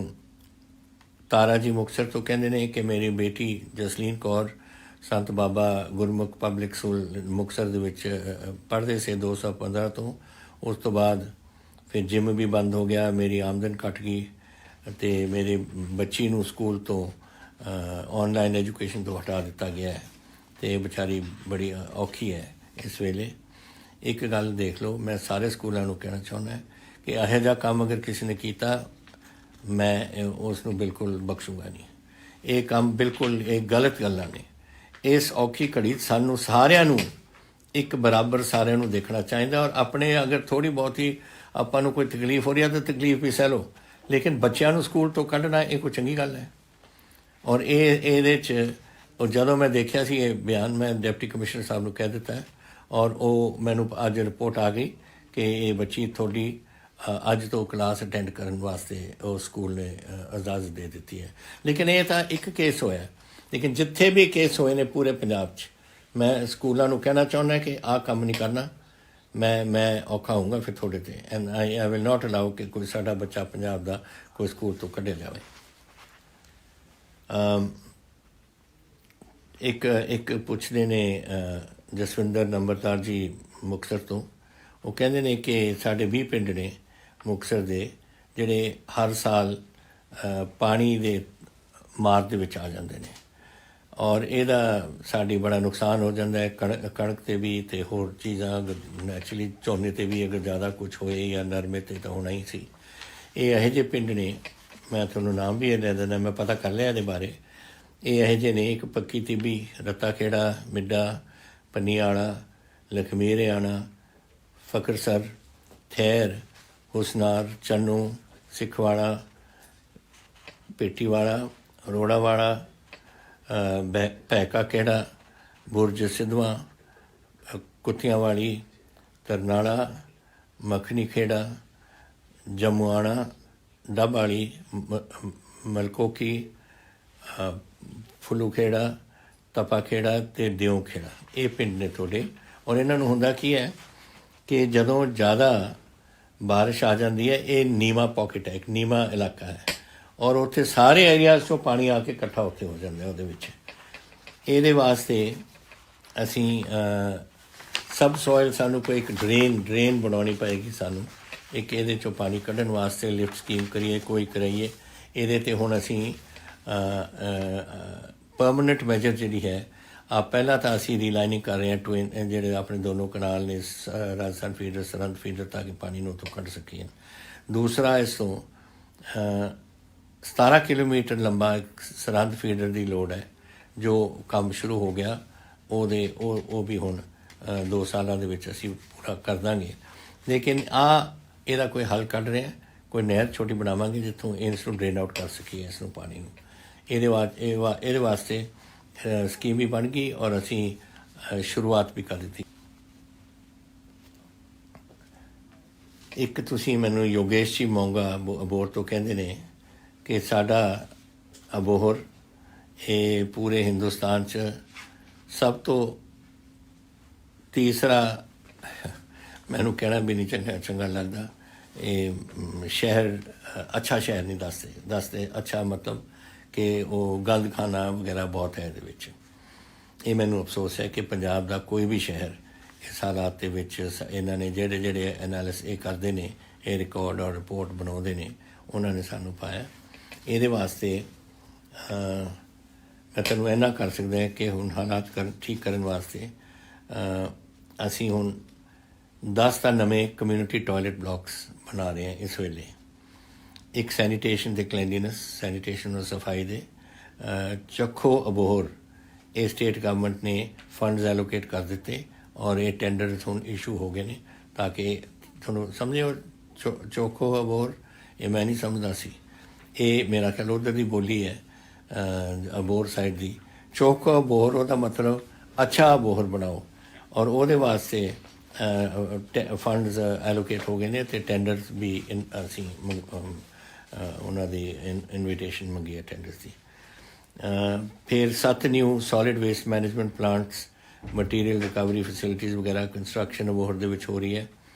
Speaker 1: तारा जी मुक्तसर तो कहते हैं कि मेरी बेटी जसलीन कौर संत बाबा गुरमुख पब्लिक स्कूल मुक्तसर दे विच पढ़ते से 215 तो। उस तो बाद फिर जिम भी बंद हो गया, मेरी आमदन घट गई तो मेरे बच्ची नू स्कूल तो ऑनलाइन एजुकेशन तो हटा दिता गया है। तो बेचारी बड़ी औखी है इस वेले। एक गल देख लो, मैं सारे स्कूलों को कहना चाहुंदा कि यह जिहा काम अगर किसी ने किया मैं उसनूं बिल्कुल बख्शूंगा नहीं। ये काम बिल्कुल एक गलत गल्लां ने। इस औखी घड़ी सानूं सारिआं नूं एक बराबर सारिआं नूं देखना चाहिए और अपने अगर थोड़ी बहुत ही आपां नूं कोई तकलीफ हो रही है तो तकलीफ भी सह लो, लेकिन बच्चों नूं स्कूल तो कढ़ना ये कोई चंगी गल है। और ये और जदों मैं देखिया सी ये बयान मैं डिप्टी कमिश्नर साहब नूं कह दिता है और वो मैनूं अज रिपोर्ट आ गई कि ये बच्ची थोड़ी अज तो क्लास अटेंड करने वास्ते उस स्कूल ने इजाजत दे दी है। लेकिन ये तो एक केस होया, लेकिन जिथे भी केस होए ने पूरे पंजाब च मैं स्कूलों को कहना चाहुंदा कि आ काम नहीं करना। मैं औखा होऊंगा फिर थोड़े ते and I will not allow कि कोई साडा बच्चा पंजाब का कोई स्कूल तो कढ़े जाए। एक पुछते ने जसविंदर नंबरदार जी मुक्तसर तो, वो कहते हैं कि साढ़े 20 पिंड ने मुक्तसर दे जिहड़े हर साल पानी दे मार दे विच आ जाते हैं और इहदा साडी बड़ा नुकसान हो जाता है। कणक ते भी ते होर चीज़ां नैचुरली झोने ते भी अगर ज़्यादा कुछ होए या नरमे ते तो होना ही सी। ये यहे जे पिंड ने, मैं तुहानूं नाम भी दे दिंदा, मैं पता कर लिया इहदे बारे। ये यहे जे ने एक पक्की तिब्बी, रत्ता खेड़ा, मिड्डा, पन्नीआड़ा, लखमीरियाना, फकरसर, थैर, हुसनार, चन्नू, सिखवाड़ा, पेटीवाड़ा, रोड़ावाड़ा, भैका खेड़ा, बुरज सिद्धवा, कुत्तियावाड़ी, तरनाड़ा, मखनी खेड़ा, जमुआना, डबवाली, मलकोकी, फुलू खेड़ा, तपा खेड़ा ते दियों खेड़ा। ये पिंड ने थोड़े और इन्हां नूं हुंदा की है कि जदों ज़्यादा बारिश आ जाती है, ये नीवा पॉकेट है, एक नीवा इलाका है और उत्थे सारे एरियाज तो पानी आके इकट्ठा उत्थे हो जाता है। उहदे विच इहदे वास्ते असीं सब सॉयल सानू कोई एक ड्रेन बनानी पएगी। सानू एक इहदे चों पानी कढ़न वास्ते लिफ्ट स्कीम करिए, कोई कराइए। इहदे ते हुण असीं परमानेंट मैजर जिहड़ी है आप पहला तो असी रीलाइनिंग कर रहे हैं ट्वेन जेडे अपने दोनों कनाल ने राजस्थान फीडर, सरहद फीडर, ताकि पानी नूं तो कढ़ सकीए। दूसरा इस तो 17 किलोमीटर लंबा एक सरहद फीडर की लोड़ है जो काम शुरू हो गया। वो भी हुण 2 सालों के असी पूरा कर देंगे। लेकिन इहदा कोई हल कढ़ रहे हैं, कोई नहर छोटी बनावांगे जितों इसनूं ड्रेन आउट कर सकीए इसनूं पानी नूं। इहदे वास्ते स्कीम भी बन गई और असी शुरुआत भी कर दी। ਇੱਕ ਤੁਸੀਂ ਮੈਨੂੰ ਯੋਗੇਸ਼ ਜੀ ਮੋਂਗਾ ਅਬੋਹਰ ਤੋਂ ਕਹਿੰਦੇ ਨੇ ਕਿ ਸਾਡਾ ਅਬੋਹਰ ਇਹ ਪੂਰੇ ਹਿੰਦੁਸਤਾਨ 'ਚ ਸਭ ਤੋਂ ਤੀਸਰਾ, ਮੈਨੂੰ ਕਹਿਣਾ ਵੀ ਨਹੀਂ ਚੰਗਾ ਲੱਗਦਾ, ਇਹ ਸ਼ਹਿਰ ਅੱਛਾ ਸ਼ਹਿਰ ਨਹੀਂ ਦੱਸਦੇ ਅੱਛਾ ਮਤਲਬ ਕਿ ਉਹ ਗੰਦਖਾਨਾ ਵਗੈਰਾ ਬਹੁਤ ਹੈ ਇਹਦੇ ਵਿੱਚ। ਇਹ ਮੈਨੂੰ ਅਫਸੋਸ ਹੈ ਕਿ ਪੰਜਾਬ ਦਾ ਕੋਈ ਵੀ ਸ਼ਹਿਰ ਇਸ ਹਾਲਾਤ ਦੇ ਵਿੱਚ ਇਹਨਾਂ ਨੇ ਜਿਹੜੇ ਐਨਾਲਿਸ ਇਹ ਕਰਦੇ ਨੇ, ਇਹ ਰਿਕਾਰਡ ਔਰ ਰਿਪੋਰਟ ਬਣਾਉਂਦੇ ਨੇ, ਉਹਨਾਂ ਨੇ ਸਾਨੂੰ ਪਾਇਆ। ਇਹਦੇ ਵਾਸਤੇ ਮੈਂ ਤੁਹਾਨੂੰ ਇੰਨਾ ਕਰ ਸਕਦਾ ਹਾਂ ਕਿ ਹੁਣ ਹਾਲਾਤ ਠੀਕ ਕਰਨ ਵਾਸਤੇ ਅਸੀਂ ਹੁਣ 10 ਤਾਂ ਨਵੇਂ ਕਮਿਊਨਿਟੀ ਟੋਇਲਟ ਬਲਾਕਸ ਬਣਾ ਰਹੇ ਹਾਂ ਇਸ ਵੇਲੇ। ਇੱਕ ਸੈਨੀਟੇਸ਼ਨ ਅਤੇ ਕਲੈਨਲੀਨੈਸ, ਸੈਨੀਟੇਸ਼ਨ ਔਰ ਸਫਾਈ ਦੇ ਚੱਖੋ ਅਬੋਹਰ ਇਹ ਸਟੇਟ ਗਵਰਨਮੈਂਟ ਨੇ ਫੰਡਸ ਐਲੋਕੇਟ ਕਰ ਦਿੱਤੇ ਔਰ ਇਹ ਟੈਂਡਰਸ ਹੁਣ ਇਸ਼ੂ ਹੋ ਗਏ ਨੇ ਤਾਂ ਕਿ ਤੁਹਾਨੂੰ ਸਮਝਿਓ ਚੋਖੋ ਅਬੋਹਰ ਇਹ ਮੈਂ ਨਹੀਂ ਸਮਝਦਾ ਸੀ, ਇਹ ਮੇਰਾ ਖਿਆਲ ਉੱਧਰ ਦੀ ਬੋਲੀ ਹੈ ਅਬੋਹਰ ਸਾਈਡ ਦੀ। ਚੋਖੋ ਅਬੋਹਰ ਉਹਦਾ ਮਤਲਬ ਅੱਛਾ ਅਬੋਹਰ ਬਣਾਓ ਔਰ ਉਹਦੇ ਵਾਸਤੇ ਫੰਡਸ ਐਲੋਕੇਟ ਹੋ ਗਏ ਨੇ ਅਤੇ ਟੈਂਡਰਸ ਵੀ ਅਸੀਂ ਉਹਨਾਂ ਦੀ ਇਨਵੀਟੇਸ਼ਨ ਮੰਗੀ ਹੈ ਟੈਂਡਰਸ ਦੀ। ਫਿਰ 7 new solid waste management plants, material recovery facilities ਵਗੈਰਾ ਕੰਸਟਰਕਸ਼ਨ ਅਬੋਹਰ ਦੇ ਵਿੱਚ ਹੋ ਰਹੀ ਹੈ।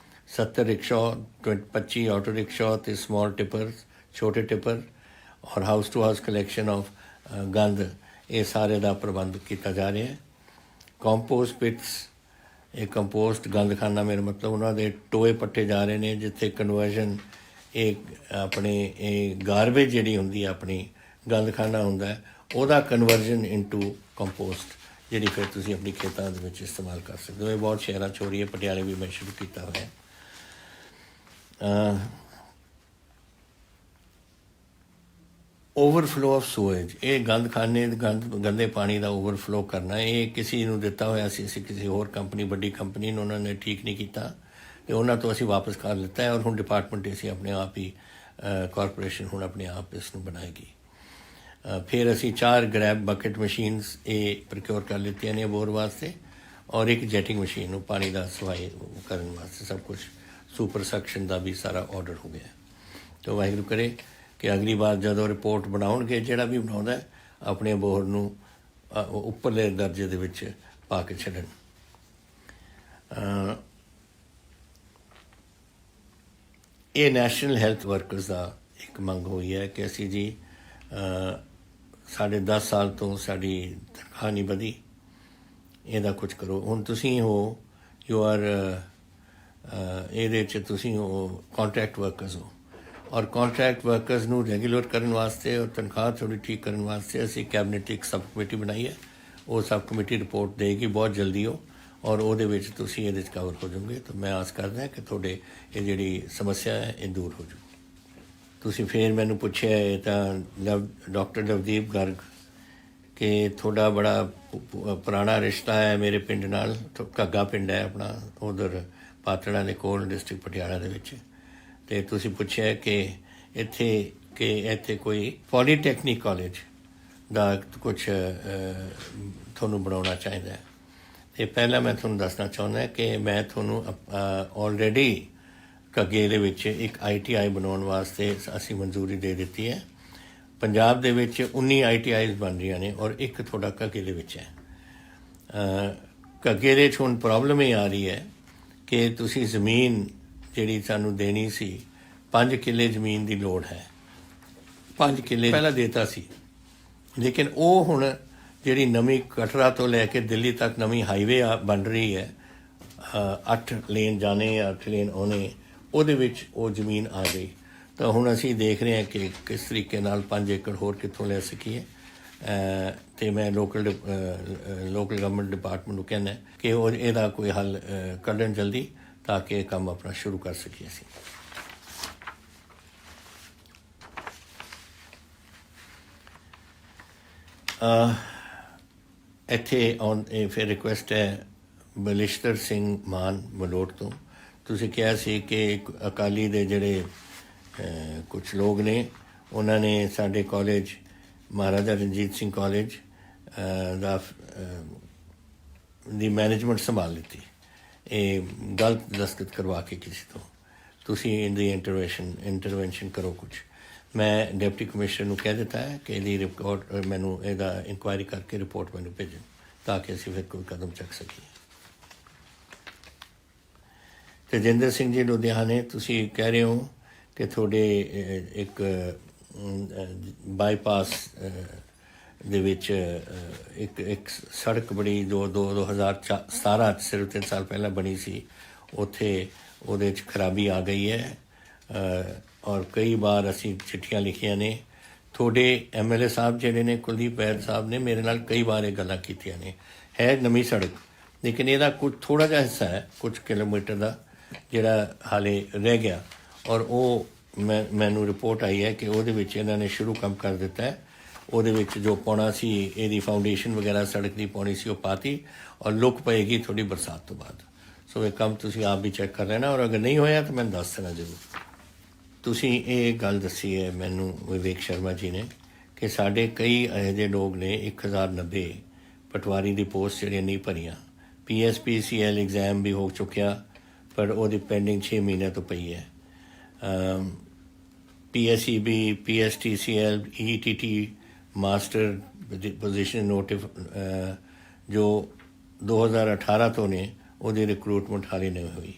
Speaker 1: 70 ਰਿਕਸ਼ਾ, 25 ਆਟੋ ਰਿਕਸ਼ਾ ਅਤੇ ਸਮੋਲ ਟਿੱਪਰ, ਛੋਟੇ ਟਿੱਪਰ ਔਰ house to house collection of ਗੰਦ, ਇਹ ਸਾਰੇ ਦਾ ਪ੍ਰਬੰਧ ਕੀਤਾ ਜਾ ਰਿਹਾ ਹੈ। ਕੰਪੋਸਟ ਪਿਟਸ, ਇਹ ਕੰਪੋਸਟ ਗੰਦਖਾਨਾ ਮੇਰਾ ਮਤਲਬ ਉਹਨਾਂ ਦੇ ਟੋਏ ਪੱਟੇ ਜਾ ਰਹੇ ਨੇ ਜਿੱਥੇ ਕਨਵਰਜ਼ਨ ਇਹ ਆਪਣੇ ਇਹ ਗਾਰਬੇਜ ਜਿਹੜੀ ਹੁੰਦੀ ਹੈ ਆਪਣੀ ਗੰਦਖਾਨਾ ਹੁੰਦਾ ਉਹਦਾ ਕਨਵਰਜ਼ਨ ਇਨਟੂ ਕੰਪੋਸਟ ਜਿਹੜੀ ਫਿਰ ਤੁਸੀਂ ਆਪਣੀ ਖੇਤਾਂ ਦੇ ਵਿੱਚ ਇਸਤੇਮਾਲ ਕਰ ਸਕਦੇ ਹੋ। ਇਹ ਬਹੁਤ ਸ਼ਹਿਰਾਂ 'ਚ ਹੋ ਰਹੀ ਹੈ, ਪਟਿਆਲੇ ਵੀ ਮੈਂ ਸ਼ੁਰੂ ਕੀਤਾ ਹੋਇਆ। ਓਵਰਫਲੋ ਆਫ ਸੂਏਜ, ਇਹ ਗੰਦਖਾਨੇ ਗੰਦੇ ਪਾਣੀ ਦਾ ਓਵਰਫਲੋ ਕਰਨਾ, ਇਹ ਕਿਸੇ ਨੂੰ ਦਿੱਤਾ ਹੋਇਆ ਸੀ ਅਸੀਂ ਕਿਸੇ ਹੋਰ ਕੰਪਨੀ, ਵੱਡੀ ਕੰਪਨੀ ਨੂੰ, ਉਹਨਾਂ ਨੇ ਠੀਕ ਨਹੀਂ ਕੀਤਾ ਅਤੇ ਉਹਨਾਂ ਤੋਂ ਅਸੀਂ ਵਾਪਸ ਕਰ ਲਿੱਤਾ ਹੈ ਔਰ ਹੁਣ ਡਿਪਾਰਟਮੈਂਟ ਅਸੀਂ ਆਪਣੇ ਆਪ ਹੀ ਕਾਰਪੋਰੇਸ਼ਨ ਹੁਣ ਆਪਣੇ ਆਪ ਇਸ ਨੂੰ ਬਣਾਏਗੀ। ਫਿਰ ਅਸੀਂ 4 ਗ੍ਰੈਬ ਬਕਟ ਮਸ਼ੀਨਸ ਇਹ ਪ੍ਰਕਿਓਰ ਕਰ ਲਿੱਤੀਆਂ ਨੇ ਅਬੋਹਰ ਵਾਸਤੇ ਔਰ ਇੱਕ ਜੈਟਿੰਗ ਮਸ਼ੀਨ ਨੂੰ ਪਾਣੀ ਦਾ ਸਫਾਈ ਕਰਨ ਵਾਸਤੇ। ਸਭ ਕੁਛ ਸੁਪਰ ਸਕਸ਼ਨ ਦਾ ਵੀ ਸਾਰਾ ਆਰਡਰ ਹੋ ਗਿਆ। ਤਾਂ ਵਾਹਿਗੁਰੂ ਕਰੇ ਕਿ ਅਗਲੀ ਵਾਰ ਜਦੋਂ ਰਿਪੋਰਟ ਬਣਾਉਣਗੇ ਜਿਹੜਾ ਵੀ ਬਣਾਉਂਦਾ ਆਪਣੇ ਅਬੋਹਰ ਨੂੰ ਉੱਪਰਲੇ ਦਰਜੇ ਦੇ ਵਿੱਚ ਪਾ ਕੇ ਛੱਡਣ। ਇਹ ਨੈਸ਼ਨਲ ਹੈਲਥ ਵਰਕਰਸ ਦਾ ਇੱਕ ਮੰਗ ਹੋਈ ਹੈ ਕਿ ਅਸੀਂ ਜੀ ਸਾਡੇ 10 ਸਾਲ ਤੋਂ ਸਾਡੀ ਤਨਖਾਹ ਨਹੀਂ ਵਧੀ, ਇਹਦਾ ਕੁਝ ਕਰੋ। ਹੁਣ ਤੁਸੀਂ ਹੋ ਯੂ ਆਰ ਇਹਦੇ 'ਚ ਤੁਸੀਂ ਹੋ ਕਾਂਟਰੈਕਟ ਵਰਕਰਸ ਹੋ ਔਰ ਕਾਂਟਰੈਕਟ ਵਰਕਰਸ ਨੂੰ ਰੈਗੂਲਰ ਕਰਨ ਵਾਸਤੇ ਔਰ ਤਨਖਾਹ ਥੋੜ੍ਹੀ ਠੀਕ ਕਰਨ ਵਾਸਤੇ ਅਸੀਂ ਕੈਬਨਿਟ ਇੱਕ ਸਬ ਕਮੇਟੀ ਬਣਾਈ ਹੈ। ਉਹ ਸਬ ਕਮੇਟੀ ਰਿਪੋਰਟ ਦੇਗੀ ਬਹੁਤ ਜਲਦੀ ਔਰ ਉਹਦੇ ਵਿੱਚ ਤੁਸੀਂ ਇਹਦੇ 'ਚ ਕਵਰ ਹੋ ਜਾਓਗੇ। ਤਾਂ ਮੈਂ ਆਸ ਕਰਦਾ ਕਿ ਤੁਹਾਡੇ ਇਹ ਜਿਹੜੀ ਸਮੱਸਿਆ ਹੈ ਇਹ ਦੂਰ ਹੋ ਜਾਊ। ਤੁਸੀਂ ਫਿਰ ਮੈਨੂੰ ਪੁੱਛਿਆ ਤਾਂ ਡਾਕਟਰ ਨਵਦੀਪ ਗਰਗ ਕਿ ਤੁਹਾਡਾ ਬੜਾ ਪੁਰਾਣਾ ਰਿਸ਼ਤਾ ਹੈ ਮੇਰੇ ਪਿੰਡ ਨਾਲ, ਘੱਗਾ ਪਿੰਡ ਹੈ ਆਪਣਾ ਉਧਰ ਪਾਤੜਾਂ ਦੇ ਕੋਲ ਡਿਸਟ੍ਰਿਕਟ ਪਟਿਆਲਾ ਦੇ ਵਿੱਚ, ਅਤੇ ਤੁਸੀਂ ਪੁੱਛਿਆ ਕਿ ਇੱਥੇ ਕੋਈ ਪੋਲੀਟੈਕਨਿਕ ਕਾਲਜ ਦਾ ਕੁਛ ਤੁਹਾਨੂੰ ਬਣਾਉਣਾ ਚਾਹੀਦਾ ਹੈ। ਅਤੇ ਪਹਿਲਾਂ ਮੈਂ ਤੁਹਾਨੂੰ ਦੱਸਣਾ ਚਾਹੁੰਦਾ ਕਿ ਮੈਂ ਤੁਹਾਨੂੰ ਆਲਰੇਡੀ ਘੱਗੇ ਦੇ ਵਿੱਚ ਇੱਕ ITI ਬਣਾਉਣ ਵਾਸਤੇ ਅਸੀਂ ਮਨਜ਼ੂਰੀ ਦੇ ਦਿੱਤੀ ਹੈ। ਪੰਜਾਬ ਦੇ ਵਿੱਚ 19 ITIs ਬਣ ਰਹੀਆਂ ਨੇ ਔਰ ਇੱਕ ਤੁਹਾਡਾ ਘੱਗੇ ਦੇ ਵਿੱਚ ਹੈ। ਘੱਗੇ ਦੇ 'ਚ ਹੁਣ ਪ੍ਰੋਬਲਮ ਇਹ ਆ ਰਹੀ ਹੈ ਕਿ ਤੁਸੀਂ ਜ਼ਮੀਨ ਜਿਹੜੀ ਸਾਨੂੰ ਦੇਣੀ ਸੀ 5 ਕਿੱਲੇ ਜ਼ਮੀਨ ਦੀ ਲੋੜ ਹੈ। 5 ਕਿੱਲੇ ਪਹਿਲਾਂ ਦੇਤਾ ਸੀ, ਲੇਕਿਨ ਉਹ ਹੁਣ ਜਿਹੜੀ ਨਵੀਂ ਕਟਰਾ ਤੋਂ ਲੈ ਕੇ ਦਿੱਲੀ ਤੱਕ ਨਵੀਂ ਹਾਈਵੇ ਬਣ ਰਹੀ ਹੈ 8 ਲੇਨ ਜਾਣੇ 8 ਲੇਨ ਆਉਣੇ, ਉਹਦੇ ਵਿੱਚ ਉਹ ਜ਼ਮੀਨ ਆ ਗਈ। ਤਾਂ ਹੁਣ ਅਸੀਂ ਦੇਖ ਰਹੇ ਹਾਂ ਕਿ ਕਿਸ ਤਰੀਕੇ ਨਾਲ 5 ਏਕੜ ਹੋਰ ਕਿੱਥੋਂ ਲੈ ਸਕੀਏ। ਅਤੇ ਮੈਂ ਲੋਕਲ ਗਵਰਨਮੈਂਟ ਡਿਪਾਰਟਮੈਂਟ ਨੂੰ ਕਹਿੰਦਾ ਕਿ ਉਹ ਇਹਦਾ ਕੋਈ ਹੱਲ ਕੱਢਣ ਜਲਦੀ ਤਾਂ ਕਿ ਇਹ ਕੰਮ ਆਪਣਾ ਸ਼ੁਰੂ ਕਰ ਸਕੀਏ ਅਸੀਂ। ਇੱਥੇ ਫਿਰ ਰਿਕੁਐਸਟ ਹੈ ਬਲਿਸ਼ਤਰ ਸਿੰਘ ਮਾਨ ਮਲੋਟ ਤੋਂ। ਤੁਸੀਂ ਕਿਹਾ ਸੀ ਕਿ ਅਕਾਲੀ ਦੇ ਜਿਹੜੇ ਕੁਛ ਲੋਕ ਨੇ ਉਹਨਾਂ ਨੇ ਸਾਡੇ ਕਾਲਜ ਮਹਾਰਾਜਾ ਰਣਜੀਤ ਸਿੰਘ ਕਾਲਜ ਦੀ ਮੈਨੇਜਮੈਂਟ ਸੰਭਾਲ ਲਿੱਤੀ, ਇਹ ਗਲਤ ਦਸਤਖਤ ਕਰਵਾ ਕੇ ਕਿਸੇ ਤੋਂ। ਤੁਸੀਂ ਇਹਦੀ ਇੰਟਰਵੈਂਸ਼ਨ ਕਰੋ ਕੁਛ। ਮੈਂ ਡਿਪਟੀ ਕਮਿਸ਼ਨਰ ਨੂੰ ਕਹਿ ਦਿੱਤਾ ਹੈ ਕਿ ਇਹਦੀ ਰਿਪੋਰਟ ਮੈਨੂੰ ਇਹਦਾ ਇਨਕੁਆਇਰੀ ਕਰਕੇ ਰਿਪੋਰਟ ਮੈਨੂੰ ਭੇਜਣ ਤਾਂ ਕਿ ਅਸੀਂ ਫਿਰ ਕੋਈ ਕਦਮ ਚੱਕ ਸਕੀਏ। ਤੇਜਿੰਦਰ ਸਿੰਘ ਜੀ ਲੁਧਿਆਣੇ, ਤੁਸੀਂ ਕਹਿ ਰਹੇ ਹੋ ਕਿ ਤੁਹਾਡੇ ਇੱਕ ਬਾਈਪਾਸ ਦੇ ਵਿੱਚ ਇੱਕ ਸੜਕ ਬੜੀ 2017 ਸਿਰਫ 3 ਸਾਲ ਪਹਿਲਾਂ ਬਣੀ ਸੀ, ਉੱਥੇ ਉਹਦੇ 'ਚ ਖਰਾਬੀ ਆ ਗਈ ਹੈ। ਔਰ ਕਈ ਵਾਰ ਅਸੀਂ ਚਿੱਠੀਆਂ ਲਿਖੀਆਂ ਨੇ। ਤੁਹਾਡੇ MLA ਸਾਹਿਬ ਜਿਹੜੇ ਨੇ ਕੁਲਦੀਪ ਬੈਦ ਸਾਹਿਬ ਨੇ ਮੇਰੇ ਨਾਲ ਕਈ ਵਾਰ ਇਹ ਗੱਲਾਂ ਕੀਤੀਆਂ ਨੇ। ਹੈ ਨਵੀਂ ਸੜਕ, ਲੇਕਿਨ ਇਹਦਾ ਕੁਝ ਥੋੜ੍ਹਾ ਜਿਹਾ ਹਿੱਸਾ ਹੈ ਕੁਝ ਕਿਲੋਮੀਟਰ ਦਾ ਜਿਹੜਾ ਹਾਲੇ ਰਹਿ ਗਿਆ, ਔਰ ਉਹ ਮੈਨੂੰ ਰਿਪੋਰਟ ਆਈ ਹੈ ਕਿ ਉਹਦੇ ਵਿੱਚ ਇਹਨਾਂ ਨੇ ਸ਼ੁਰੂ ਕੰਮ ਕਰ ਦਿੱਤਾ ਹੈ। ਉਹਦੇ ਵਿੱਚ ਜੋ ਪਾਉਣਾ ਸੀ, ਇਹਦੀ ਫਾਊਂਡੇਸ਼ਨ ਵਗੈਰਾ ਸੜਕ ਦੀ ਪਾਉਣੀ ਸੀ, ਉਹ ਪਾਤੀ, ਔਰ ਲੁੱਕ ਪਏਗੀ ਥੋੜ੍ਹੀ ਬਰਸਾਤ ਤੋਂ ਬਾਅਦ। ਸੋ ਇਹ ਕੰਮ ਤੁਸੀਂ ਆਪ ਵੀ ਚੈੱਕ ਕਰ ਲੈਣਾ, ਔਰ ਅਗਰ ਨਹੀਂ ਹੋਇਆ ਤਾਂ ਮੈਨੂੰ ਦੱਸ ਦੇਣਾ ਜ਼ਰੂਰ। ਤੁਸੀਂ ਇਹ ਗੱਲ ਦੱਸੀ ਹੈ ਮੈਨੂੰ ਵਿਵੇਕ ਸ਼ਰਮਾ ਜੀ ਨੇ ਕਿ ਸਾਡੇ ਕਈ ਇਹੋ ਜਿਹੇ ਲੋਕ ਨੇ 1090 ਪਟਵਾਰੀ ਦੀ ਪੋਸਟ ਜਿਹੜੀਆਂ ਨਹੀਂ ਭਰੀਆਂ। PSPCL ਐਗਜ਼ਾਮ ਵੀ ਹੋ ਚੁੱਕਿਆ, ਪਰ ਉਹਦੀ ਪੈਂਡਿੰਗ 6 ਮਹੀਨਿਆਂ ਤੋਂ ਪਈ ਹੈ। PSEB, PSTCL, ETT master position ਨੋਟਿਫ ਜੋ 2018 ਤੋਂ ਨੇ, ਉਹਦੀ ਰਿਕਰੂਟਮੈਂਟ ਹਾਲੇ ਨਹੀਂ ਹੋਈ।